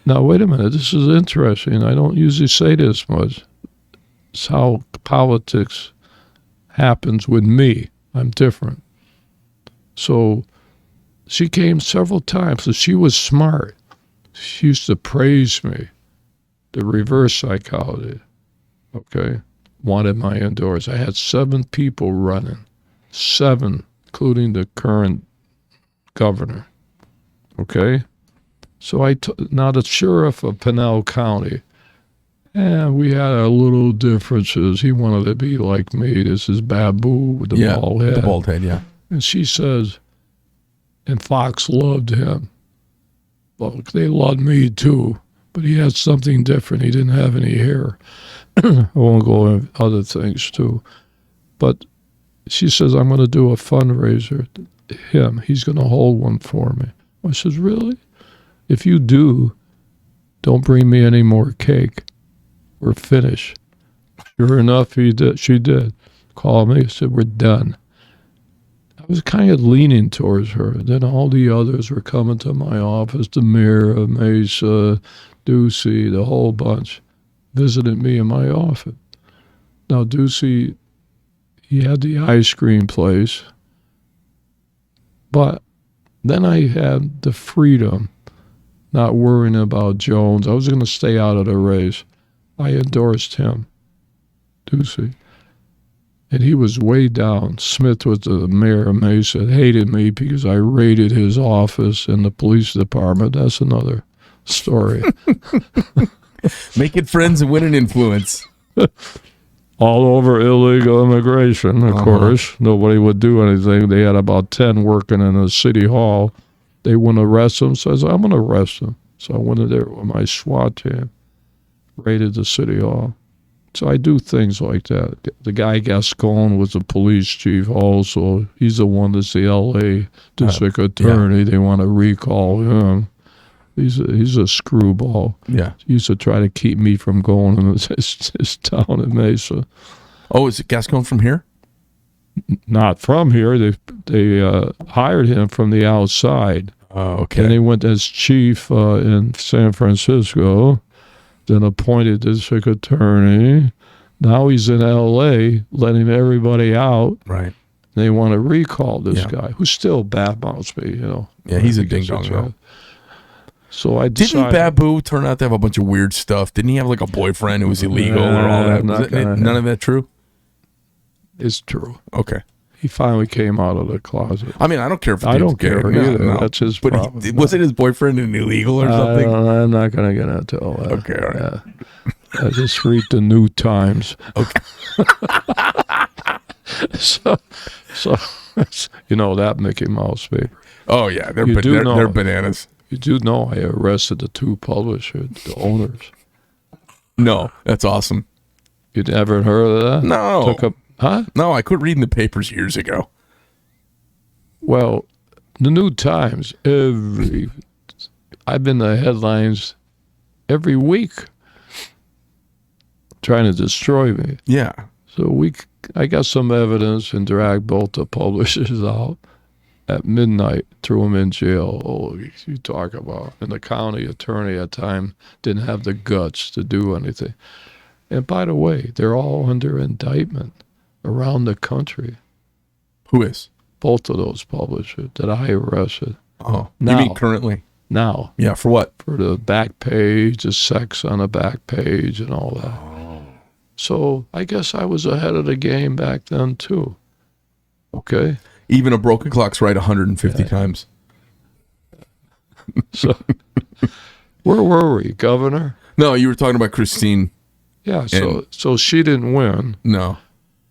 now wait a minute, this is interesting. I don't usually say this much. It's how politics happens with me. I'm different. So she came several times, and she was smart. She used to praise me, the reverse psychology, okay? Wanted my indoors. I had 7 people running, 7, including the current governor, okay? So now the sheriff of Pinell County, and we had our little differences. He wanted to be like me. This is Babu with the bald head. The bald head, yeah. And she says, and Fox loved him. Well, they loved me too, but he had something different. He didn't have any hair. I won't go into other things too. But she says, I'm going to do a fundraiser. He's going to hold one for me. I says, really? If you do, don't bring me any more cake. We're finished. Sure enough, she did. Called me, said, we're done. I was kind of leaning towards her. Then all the others were coming to my office, the mayor, Mesa, Ducey, the whole bunch, visited me in my office. Now, Ducey, he had the ice cream place, but then I had the freedom not worrying about Jones. I was going to stay out of the race. I endorsed him, Ducey. And he was way down. Smith was the mayor of Mesa, hated me because I raided his office and the police department. That's another story. Making friends and winning influence. All over illegal immigration, of course. Nobody would do anything. They had about 10 working in a city hall. They wouldn't arrest them, so I said, I'm going to arrest them. So I went in there with my SWAT team, raided the city hall. So I do things like that. The guy Gascon was the police chief also. He's the one that's the L.A. district attorney. Yeah. They want to recall him. He's a screwball. Yeah. He used to try to keep me from going in his town in Mesa. Oh, is it Gascon from here? Not from here. They hired him from the outside. Oh, okay. And he went as chief in San Francisco, then appointed district attorney. Now he's in L.A. letting everybody out. Right. They want to recall this guy, who still badmouths me, you know. Yeah, he's a ding-dong. So I decided... Didn't Babu turn out to have a bunch of weird stuff? Didn't he have like a boyfriend who was illegal or all that? None of that true? It's true. Okay. He finally came out of the closet. I mean, I don't care if I don't care either. No. That's his problem. Wasn't his boyfriend an illegal or something? I'm not going to get into all that. Okay, all right. I just read the New Times. Okay. so you know that Mickey Mouse paper. Oh yeah, they're bananas. You do know I arrested the 2 publishers, the owners. No, that's awesome. You never heard of that? No. Huh? No, I quit reading the papers years ago. Well, the New Times, I've been the headlines every week trying to destroy me. Yeah. So I got some evidence and dragged both the publishers out at midnight, threw them in jail. Oh, you talk about. And the county attorney at the time didn't have the guts to do anything. And by the way, they're all under indictment around the country. Who is? Both of those publishers that I arrested. Oh, now, you mean currently? Now. Yeah, for what? For the back page, the sex on the back page and all that. Oh. So I guess I was ahead of the game back then too. Okay? Even a broken clock's right 150 times. So where were we, Governor? No, you were talking about Christine. Yeah, so she didn't win. No.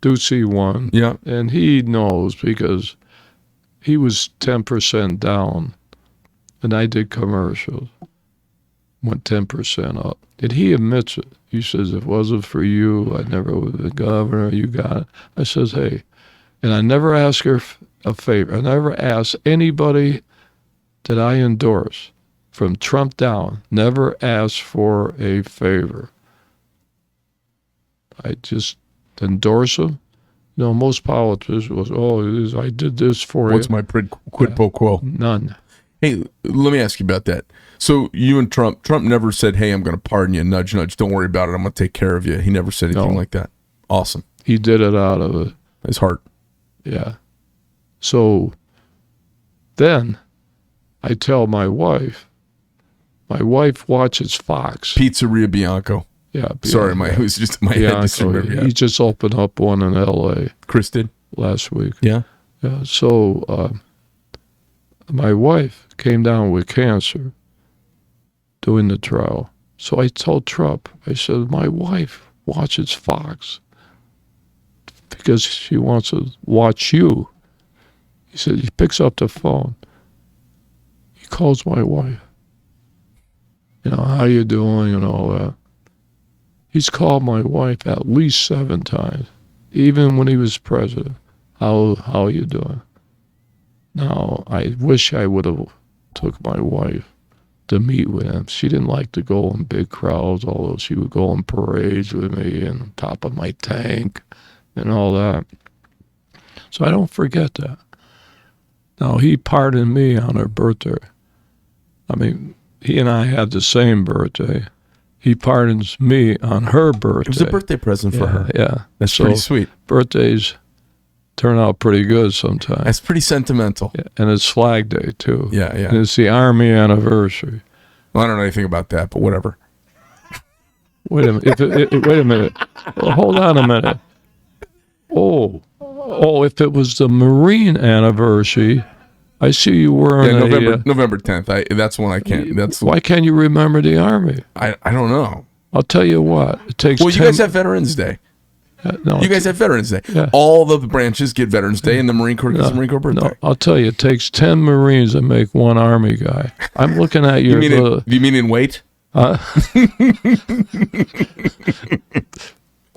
Ducey won. Yeah. And he knows because he was 10% down. And I did commercials. Went 10% up. And he admits it. He says, if it wasn't for you, I never would have been governor. You got it. I says, hey. And I never ask her a favor. I never ask anybody that I endorse, from Trump down, never ask for a favor. I just endorse them. You know, most politicians was, I did this for you. What's my quid pro quo? None. Hey, let me ask you about that. So you and Trump never said, hey, I'm going to pardon you, nudge, nudge, don't worry about it, I'm going to take care of you. He never said anything like that. Awesome. He did it out of his heart. Yeah. So then I tell my wife watches Fox. Pizzeria Bianco. Yeah. Bianco. Sorry, it was just my head. He just opened up one in L.A. Chris did? Last week. Yeah. Yeah. So my wife came down with cancer doing the trial. So I told Trump, I said, my wife watches Fox because she wants to watch you. He said, he picks up the phone. He calls my wife. You know, how you doing and all that. He's called my wife at least 7 times, even when he was president. How you doing? Now, I wish I would have took my wife to meet with him. She didn't like to go in big crowds, although she would go on parades with me and on top of my tank and all that. So I don't forget that. Now, he pardoned me on her birthday. I mean, he and I had the same birthday. He pardons me on her birthday. It was a birthday present for her. Yeah. That's pretty sweet. Birthdays turn out pretty good sometimes. That's pretty sentimental. Yeah. And it's Flag Day, too. Yeah, yeah. And it's the Army anniversary. Well, I don't know anything about that, but whatever. Wait a minute. Wait a minute. Well, hold on a minute. Oh, if it was the Marine anniversary, I see you wearing November 10th. That's when I can't. Why can't you remember the Army? I don't know. I'll tell you what. It takes. Well, you guys have Veterans Day. No, you guys have Veterans Day. Yeah. All the branches get Veterans Day, and the Marine Corps gets the Marine Corps birthday. No, I'll tell you, it takes 10 Marines to make one Army guy. I'm looking at your. You mean in weight?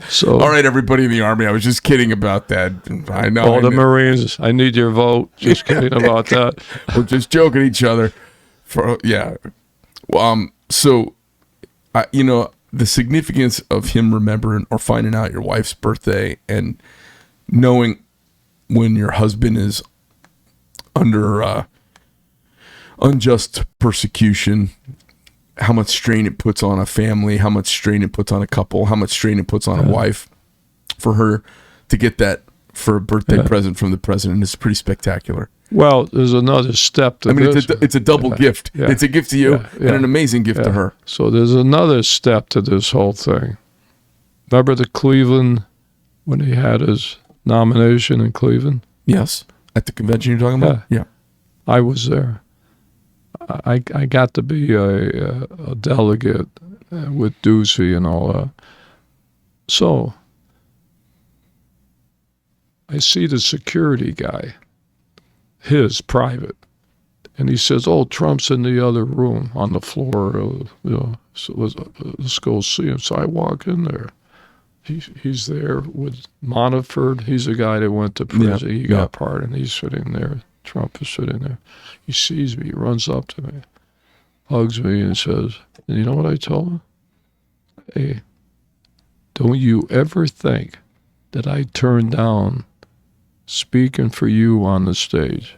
So, all right, everybody in the Army. I was just kidding about that. I know. All the Marines. I need your vote. Just kidding about that. We're just joking each other. So, the significance of him remembering or finding out your wife's birthday and knowing when your husband is under unjust persecution, how much strain it puts on a family, how much strain it puts on a couple, how much strain it puts on a wife, for her to get that for a birthday present from the president is pretty spectacular. Well, there's another step to this. It's a double gift. Yeah. It's a gift to you and an amazing gift to her. So there's another step to this whole thing. Remember the Cleveland, when he had his nomination in Cleveland? Yes. At the convention you're talking about? Yeah. I was there. I got to be a delegate with Ducey and all that. So I see the security guy, his private, and he says, "Oh, Trump's in the other room on the floor. So let's go see him." So I walk in there. He's there with Montefiore. He's the guy that went to prison. He got pardoned. He's sitting there. Trump is sitting there. He sees me. He runs up to me, hugs me, and says, "And you know what I told him? Hey, don't you ever think that I turned down speaking for you on the stage."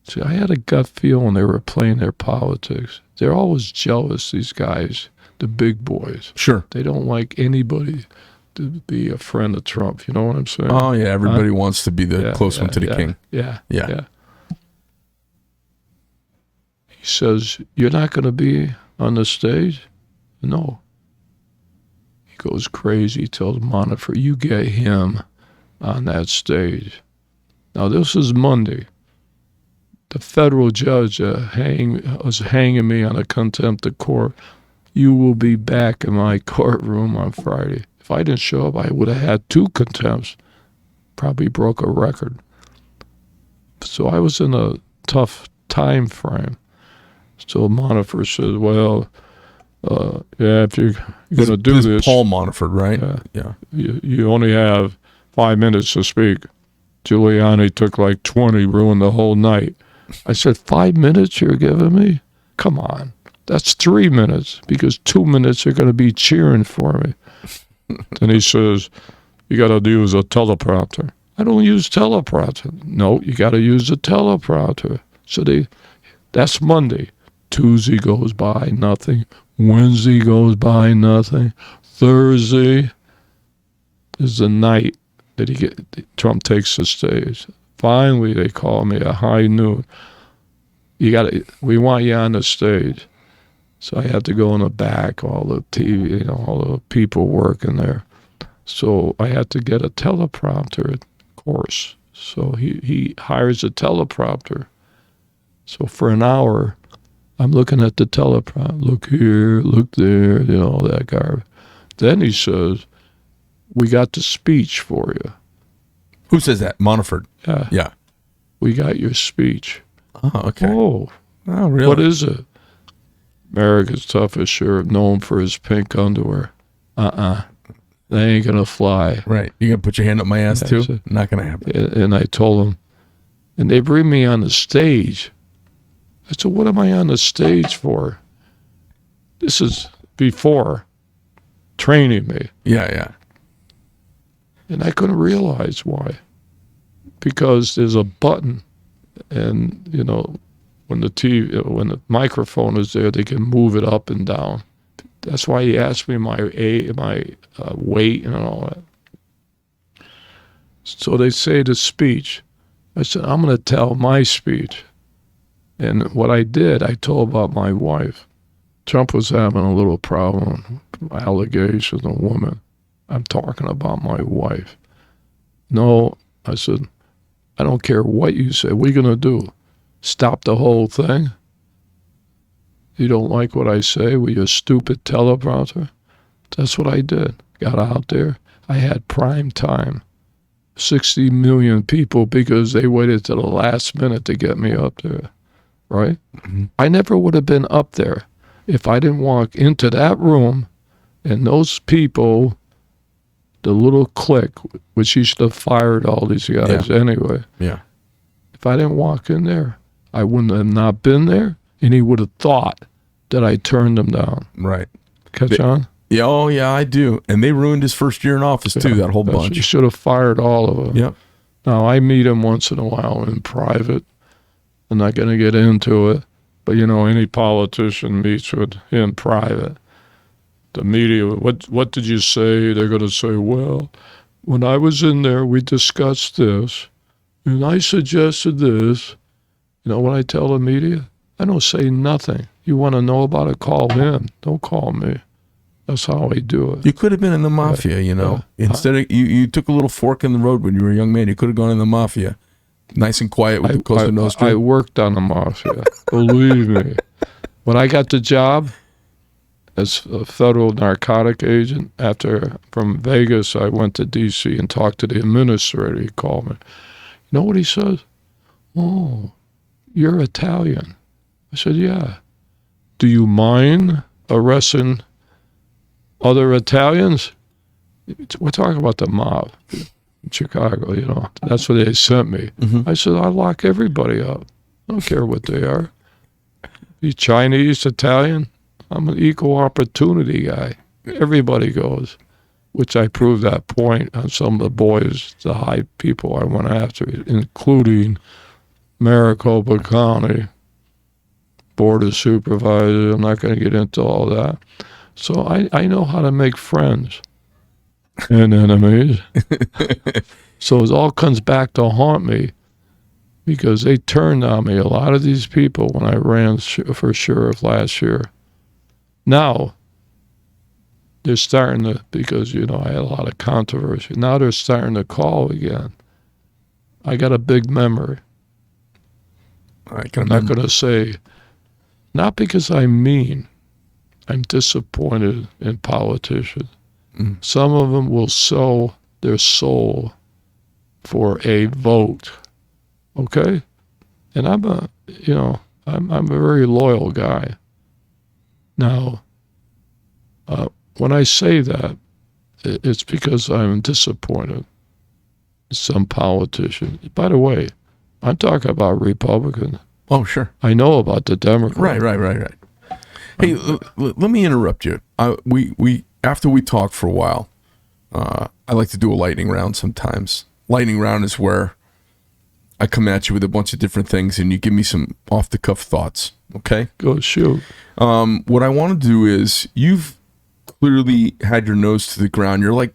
See, I had a gut feeling they were playing their politics. They're always jealous, these guys, the big boys. Sure. They don't like anybody to be a friend of Trump. You know what I'm saying? Oh, yeah. Everybody wants to be the close one to the king. Yeah. He says, "You're not going to be on the stage?" No. He goes crazy, tells Montefiore, "You get him on that stage." Now, this is Monday. The federal judge was hanging me on a contempt of court. "You will be back in my courtroom on Friday." If I didn't show up, I would have had 2 contempts. Probably broke a record. So I was in a tough time frame. So Montefiore says, "Well, if you're going to do this." Paul Montefiore, right? Yeah. You only have 5 minutes to speak. Giuliani took like 20, ruined the whole night. I said, 5 minutes you're giving me? Come on. That's 3 minutes, because 2 minutes are going to be cheering for me. And he says, "You got to use a teleprompter." I don't use teleprompter. No, you got to use a teleprompter. So that's Monday. Tuesday goes by, nothing. Wednesday goes by, nothing. Thursday is the night that Trump takes the stage. Finally, they call me at high noon. We want you on the stage. So I had to go in the back, all the TV, all the people working there. So I had to get a teleprompter course. So he hires a teleprompter. So for an hour, I'm looking at the teleprompter. Look here, look there, all that garbage. Then he says, "We got the speech for you." Who says that? Montefiore. Yeah. "We got your speech." Oh, okay. Oh, really? What is it? "America's toughest sheriff, known for his pink underwear." That ain't gonna fly. Right. You gonna put your hand up my ass too? Not gonna happen. And I told him, and they bring me on the stage. I said, "What am I on the stage for?" This is before training me. Yeah. And I couldn't realize why. Because there's a button, and when the microphone is there, they can move it up and down. That's why he asked me my weight and all that. So they say the speech. I said, "I'm going to tell my speech." And what I did, I told about my wife. Trump was having a little problem, allegations of women. I'm talking about my wife. No, I said, I don't care what you say. What are you going to do? Stop the whole thing? You don't like what I say with your stupid teleprompter? That's what I did. Got out there. I had prime time. 60 million people because they waited to the last minute to get me up there, right? Mm-hmm. I never would have been up there if I didn't walk into that room and those people, the little clique, which he should have fired all these guys anyway. Yeah. If I didn't walk in there, I wouldn't have not been there, and he would have thought that I turned them down. Right. Catch on? Yeah, oh yeah, I do. And they ruined his first year in office too, that whole bunch. You should have fired all of them. Yep. Now, I meet him once in a while in private. I'm not going to get into it, but any politician meets with in private. The media, what did you say? They're going to say, well, when I was in there, we discussed this, and I suggested this. You know what I tell the media? I don't say nothing. You want to know about it, call him. Don't call me. That's how I do it. You could have been in the mafia, Instead of you took a little fork in the road when you were a young man. You could have gone in the mafia, nice and quiet with the Cosa Nostra. I worked on the mafia. Believe me. When I got the job as a federal narcotic agent, from Vegas, I went to D.C. and talked to the administrator. He called me. You know what he says? Oh, you're Italian. I said, yeah. Do you mind arresting other Italians? We're talking about the mob in Chicago, That's what they sent me. Mm-hmm. I said, I lock everybody up. I don't care what they are. You Chinese, Italian, I'm an equal opportunity guy. Everybody goes, which I proved that point on some of the boys, the high people I went after, including Maricopa County Board of Supervisors. I'm not going to get into all that. So I know how to make friends and enemies. So it all comes back to haunt me because they turned on me. A lot of these people when I ran for sheriff last year. Now they're starting to, because, I had a lot of controversy. Now they're starting to call again. I got a big memory. I'm not going to say, not because I'm mean. I'm disappointed in politicians. Mm. Some of them will sell their soul for a vote. Okay? And I'm a very loyal guy. Now, when I say that, it's because I'm disappointed in some politicians. By the way, I'm talking about Republicans. Oh, sure. I know about the Democrats. Right. Hey, let me interrupt you. We after we talk for a while, I like to do a lightning round sometimes. Lightning round is where I come at you with a bunch of different things and you give me some off-the-cuff thoughts, okay? Go shoot. What I want to do is, you've clearly had your nose to the ground. You're like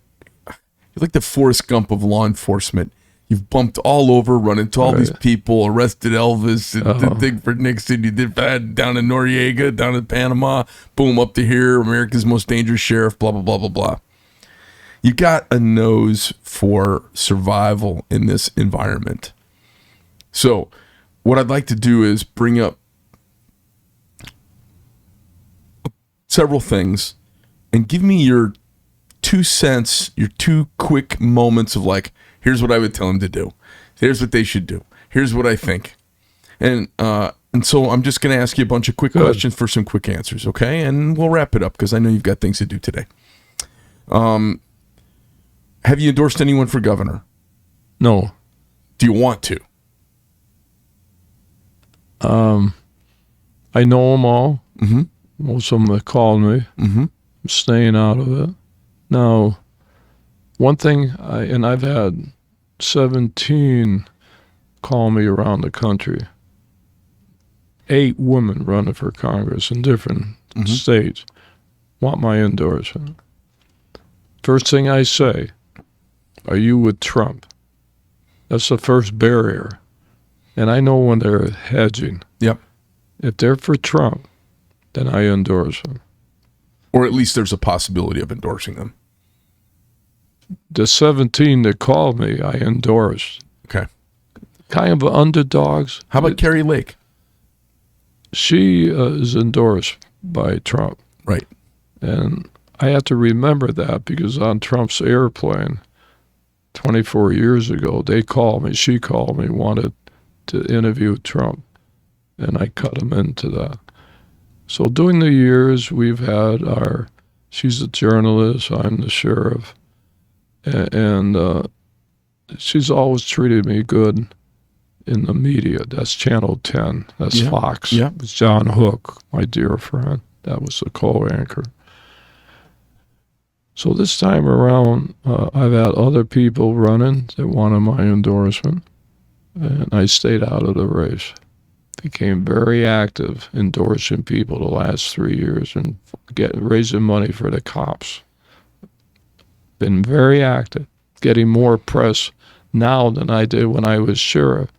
the Forrest Gump of law enforcement. You've bumped all over, run into all these people, arrested Elvis, did thing for Nixon, you did bad down in Noriega, down in Panama, boom, up to here, America's most dangerous sheriff, blah, blah, blah, blah, blah. You got a nose for survival in this environment. So what I'd like to do is bring up several things and give me your 2 cents, your 2 quick moments of like, here's what I would tell them to do. Here's what they should do. Here's what I think. And so I'm just going to ask you a bunch of quick questions for some quick answers, okay? And we'll wrap it up because I know you've got things to do today. Have you endorsed anyone for governor? No. Do you want to? I know them all. Mm-hmm. Most of them have called me. Mm-hmm. I'm staying out of it. Now, one thing, I've had 17 call me around the country. 8 women running for Congress in different states want my endorsement. First thing I say, are you with Trump? That's the first barrier. And I know when they're hedging. Yep. If they're for Trump, then I endorse them. Or at least there's a possibility of endorsing them. The 17 that called me, I endorsed. Okay. Kind of underdogs. How about Carrie Lake? She is endorsed by Trump. Right. And I have to remember that because on Trump's airplane 24 years ago, she called me, wanted to interview Trump, and I cut him into that. So during the years, we've had she's a journalist, I'm the sheriff, and she's always treated me good in the media. That's Channel 10, that's Fox. Yeah. It's John Hook, my dear friend. That was the co-anchor. So this time around, I've had other people running that wanted my endorsement, and I stayed out of the race. Became very active endorsing people the last 3 years and raising money for the cops. Been very active, getting more press now than I did when I was sheriff.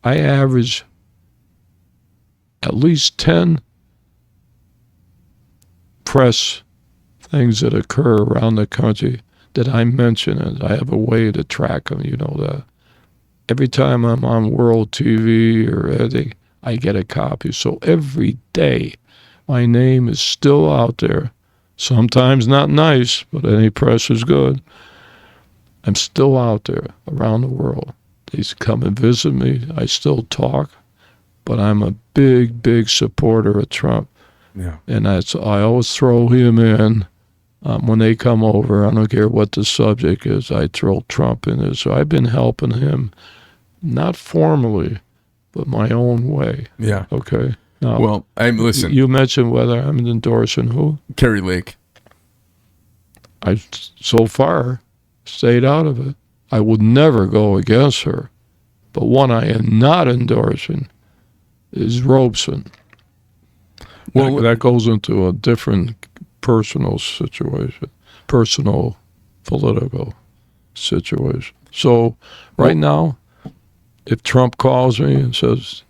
I average at least 10 press things that occur around the country that I mention, and I have a way to track them, that. Every time I'm on World TV or anything, I get a copy. So every day, my name is still out there. Sometimes not nice, but any press is good. I'm still out there around the world. They come and visit me. I still talk, but I'm a big, big supporter of Trump. Yeah. And I always throw him in. When they come over, I don't care what the subject is, I throw Trump in there. So I've been helping him, not formally, but my own way. Yeah. Okay. Now, Well, listen. You mentioned whether I'm endorsing who? Carrie Lake. I so far stayed out of it. I would never go against her. But one I am not endorsing is Robeson. Well, that goes into a different personal situation, personal political situation. So right now, if Trump calls me and says,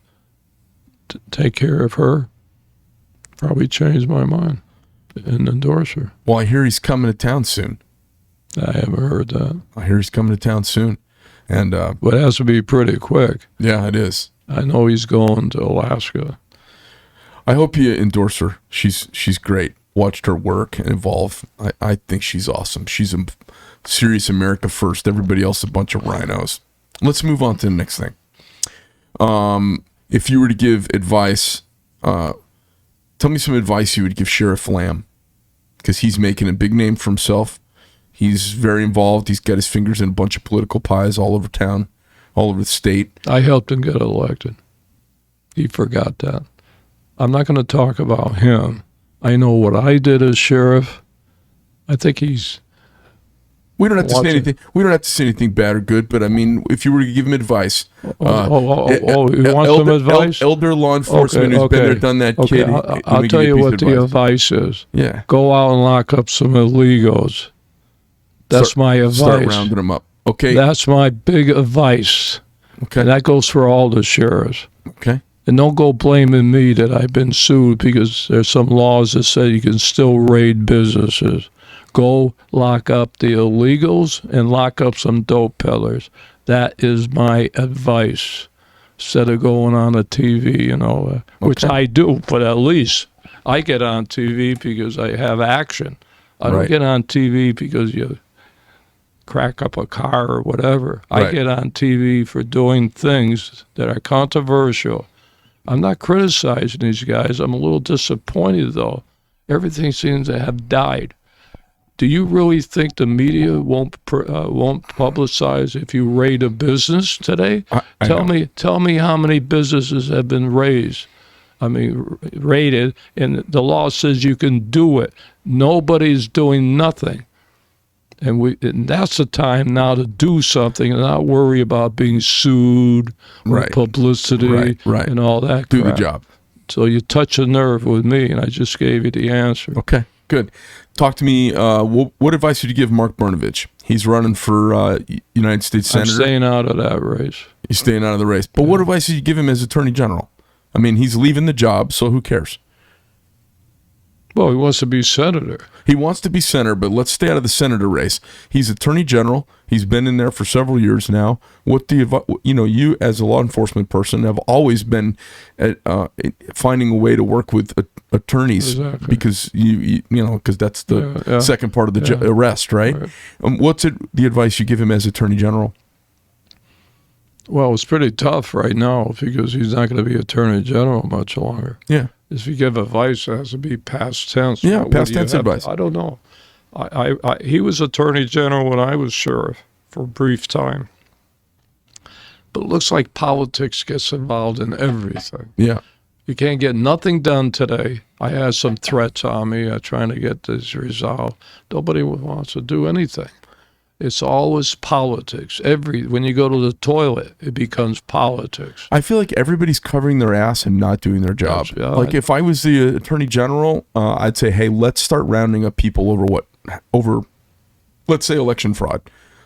take care of her, probably change my mind and endorse her. Well, I hear he's coming to town soon. I haven't heard that. I hear he's coming to town soon. And But it has to be pretty quick. yeah, it is. I know he's going to Alaska. I hope you endorse her. She's great. Watched her work and evolve. I think she's awesome. She's a serious America first. Everybody else a bunch of rhinos. Let's move on to the next thing. If you were to give advice, tell me some advice you would give Sheriff Lamb, because he's making a big name for himself. He's very involved. He's got his fingers in a bunch of political pies all over town, all over the state. I helped him get elected. He forgot that. I'm not going to talk about him. I know what I did as sheriff. I think he's... We don't have to say anything. We don't have to say anything bad or good. But I mean, if you were to give him advice, you want some advice? Elder law enforcement who's been there, done that. Okay, Kid. I'll tell you what the advice is. Yeah, go out and lock up some illegals. That's my advice. Start rounding them up. Okay, that's my big advice. Okay, and that goes for all the sheriffs. Okay. And don't go blaming me that I've been sued because there's some laws that say you can still raid businesses. Go lock up the illegals and lock up some dope peddlers. That is my advice. Instead of going on the TV and all that, which I do, but at least I get on TV because I have action. I don't get on TV because you crack up a car or whatever. I get on TV for doing things that are controversial. I'm not criticizing these guys. I'm a little disappointed, though. Everything seems to have died. Do you really think the media won't publicize if you raid a business today? Tell me how many businesses have been raided, and the law says you can do it. Nobody's doing nothing. And that's the time now to do something and not worry about being sued or publicity and all that crap. Do the job. So you touch a nerve with me, and I just gave you the answer. Okay, good. Talk to me. What advice would you give Mark Brnovich? He's running for United States Senator. I'm staying out of that race. He's staying out of the race. But what advice did you give him as Attorney General? I mean, he's leaving the job, so who cares? Well, he wants to be senator. He wants to be senator, but let's stay out of the senator race. He's attorney general. He's been in there for several years now. You as a law enforcement person have always been finding a way to work with attorneys because because that's the second part of the arrest, right? What's the advice you give him as attorney general? Well, it's pretty tough right now because he's not going to be attorney general much longer. Yeah. If you give advice, it has to be past tense. Yeah, past tense advice. I don't know. He was attorney general when I was sheriff for a brief time. But it looks like politics gets involved in everything. Yeah. You can't get nothing done today. I had some threats on me. I'm trying to get this resolved. Nobody wants to do anything. It's always politics. When you go to the toilet, it becomes politics. I feel like everybody's covering their ass and not doing their job. Yeah, like if I was the attorney general, I'd say, hey, let's start rounding up people over, let's say, election fraud.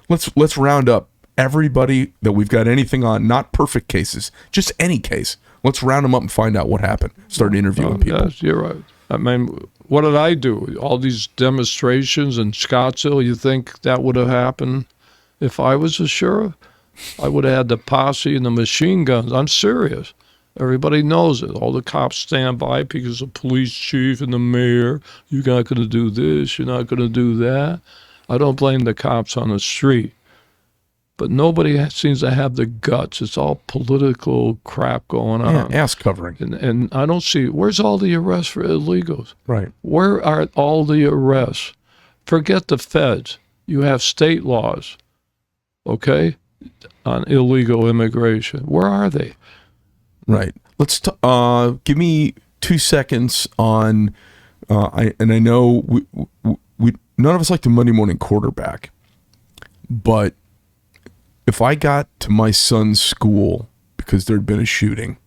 Let's round up everybody that we've got anything on, not perfect cases, just any case. Let's round them up and find out what happened. Start interviewing people. Yes, you're right. I mean, what did I do? All these demonstrations in Scottsdale, you think that would have happened if I was a sheriff? I would have had the posse and the machine guns. I'm serious. Everybody knows it. All the cops stand by because the police chief and the mayor, you're not going to do this, you're not going to do that. I don't blame the cops on the street. But nobody seems to have the guts. It's all political crap going on. Yeah, ass covering. And I don't see, where's all the arrests for illegals? Right. Where are all the arrests? Forget the feds. You have state laws, okay, on illegal immigration. Where are they? Right. Let's give me 2 seconds on, I know we none of us like the Monday morning quarterback, but if I got to my son's school because there'd been a shooting,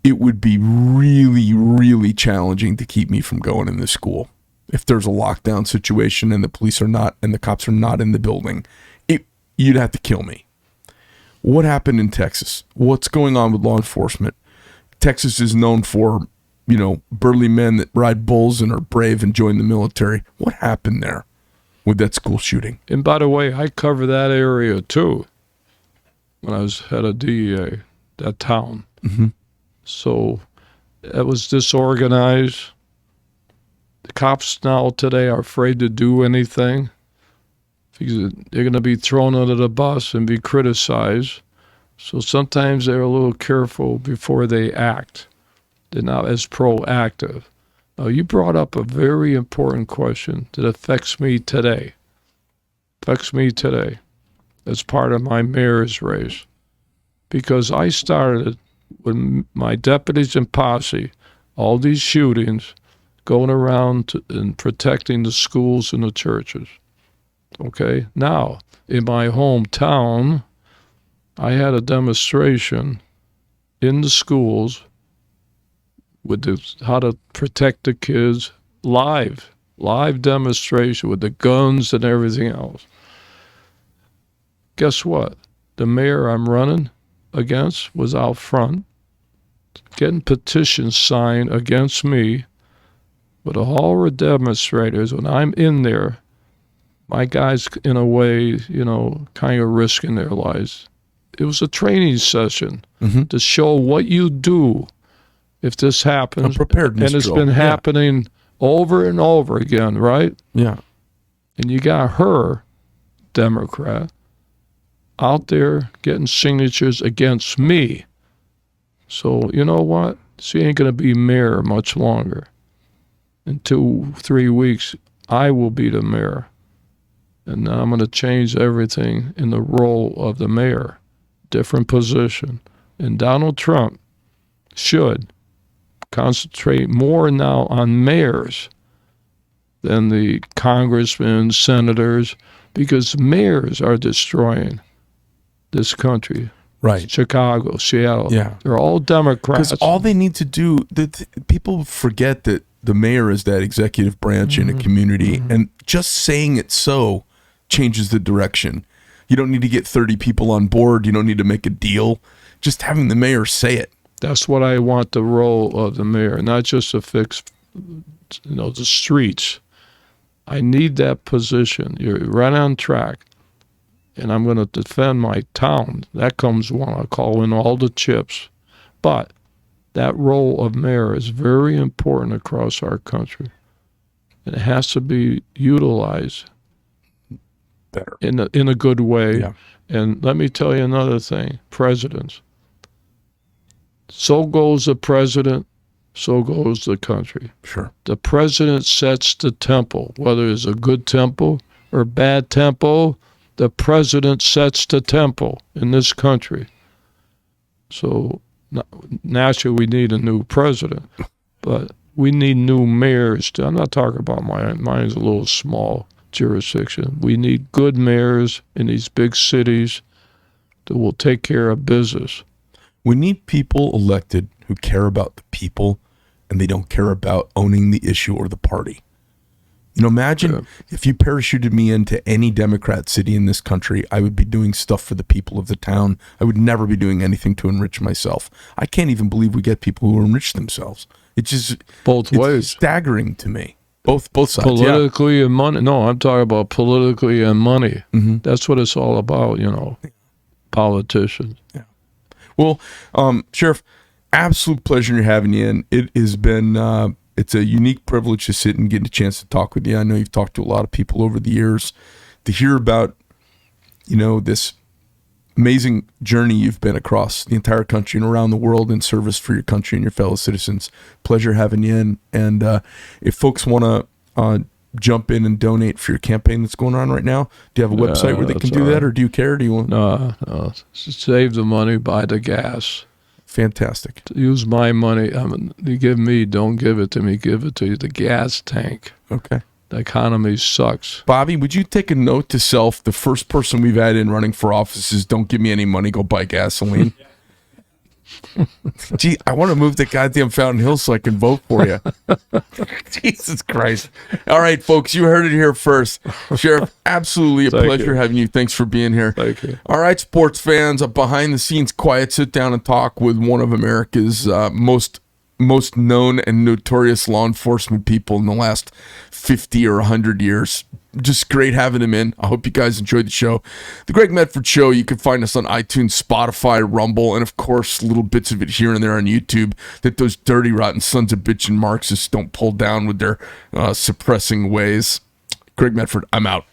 it would be really, really challenging to keep me from going in the school. If there's a lockdown situation and the police are not, and the cops are not in the building, you'd have to kill me. What happened in Texas? What's going on with law enforcement? Texas is known for, burly men that ride bulls and are brave and join the military. What happened there with that school shooting? And by the way, I cover that area too when I was head of DEA, that town. Mm-hmm. So it was disorganized. The cops now today are afraid to do anything because they're going to be thrown under the bus and be criticized. So sometimes they're a little careful before they act. They're not as proactive. Now, you brought up a very important question that affects me today. As part of my mayor's race. Because I started with my deputies and posse, all these shootings, going around and protecting the schools and the churches. Okay? Now, in my hometown, I had a demonstration in the schools with how to protect the kids, live demonstration with the guns and everything else. Guess what? The mayor I'm running against was out front, getting petitions signed against me, but all the demonstrators, when I'm in there, my guys, in a way, kind of risking their lives. It was a training session to show what you do if this happens. A preparedness and it's drill. been happening over and over again, right? Yeah. And you got her, Democrat, out there getting signatures against me. So you know what? She ain't going to be mayor much longer. In 2-3 weeks, I will be the mayor. And I'm going to change everything in the role of the mayor. Different position. And Donald Trump should concentrate more now on mayors than the congressmen, senators, because mayors are destroying this country. Right. Chicago, Seattle. Yeah. They're all Democrats. Because all they need to do, people forget that the mayor is that executive branch in a community, and just saying it so changes the direction. You don't need to get 30 people on board. You don't need to make a deal. Just having the mayor say it. That's what I want the role of the mayor, not just to fix the streets. I need that position. You're right on track. And I'm going to defend my town. That comes when I call in all the chips. But that role of mayor is very important across our country. And it has to be utilized Better. in a good way. Yeah. And let me tell you another thing. Presidents. So goes the president, so goes the country. Sure. The president sets the tempo, whether it's a good tempo or bad tempo. The president sets the tempo in this country. So naturally, we need a new president, but we need new mayors. I'm not talking about mine. Mine's a little small jurisdiction. We need good mayors in these big cities that will take care of business. We need people elected who care about the people and they don't care about owning the issue or the party. Imagine if you parachuted me into any Democrat city in this country, I would be doing stuff for the people of the town. I would never be doing anything to enrich myself. I can't even believe we get people who enrich themselves. It's just Both ways. Staggering to me. Both sides. Politically and money. No, I'm talking about politically and money. Mm-hmm. That's what it's all about, politicians. Yeah. Well, Sheriff, absolute pleasure having you in. It has been... it's a unique privilege to sit and get a chance to talk with you. I know you've talked to a lot of people over the years. To hear about, this amazing journey you've been across the entire country and around the world in service for your country and your fellow citizens. Pleasure having you in. And if folks want to jump in and donate for your campaign that's going on right now, do you have a website where they can do that, or do you care? Do you want? No. Save the money, buy the gas. Fantastic. Use my money. You give me, don't give it to me. Give it to the gas tank. Okay. The economy sucks. Bobby, would you take a note to self? The first person we've had in running for office is don't give me any money, go buy gasoline. Gee, I want to move to goddamn Fountain Hill so I can vote for you. Jesus Christ. All right, folks, you heard it here first. Sheriff, absolutely a pleasure having you. Thanks for being here. Thank you. All right, sports fans, a behind-the-scenes quiet sit-down and talk with one of America's most known and notorious law enforcement people in the last 50 or 100 years. Just great having him in. I hope you guys enjoyed the show. The Greg Medford Show, you can find us on iTunes, Spotify, Rumble, and of course, little bits of it here and there on YouTube that those dirty, rotten sons of bitch and Marxists don't pull down with their suppressing ways. Greg Medford, I'm out.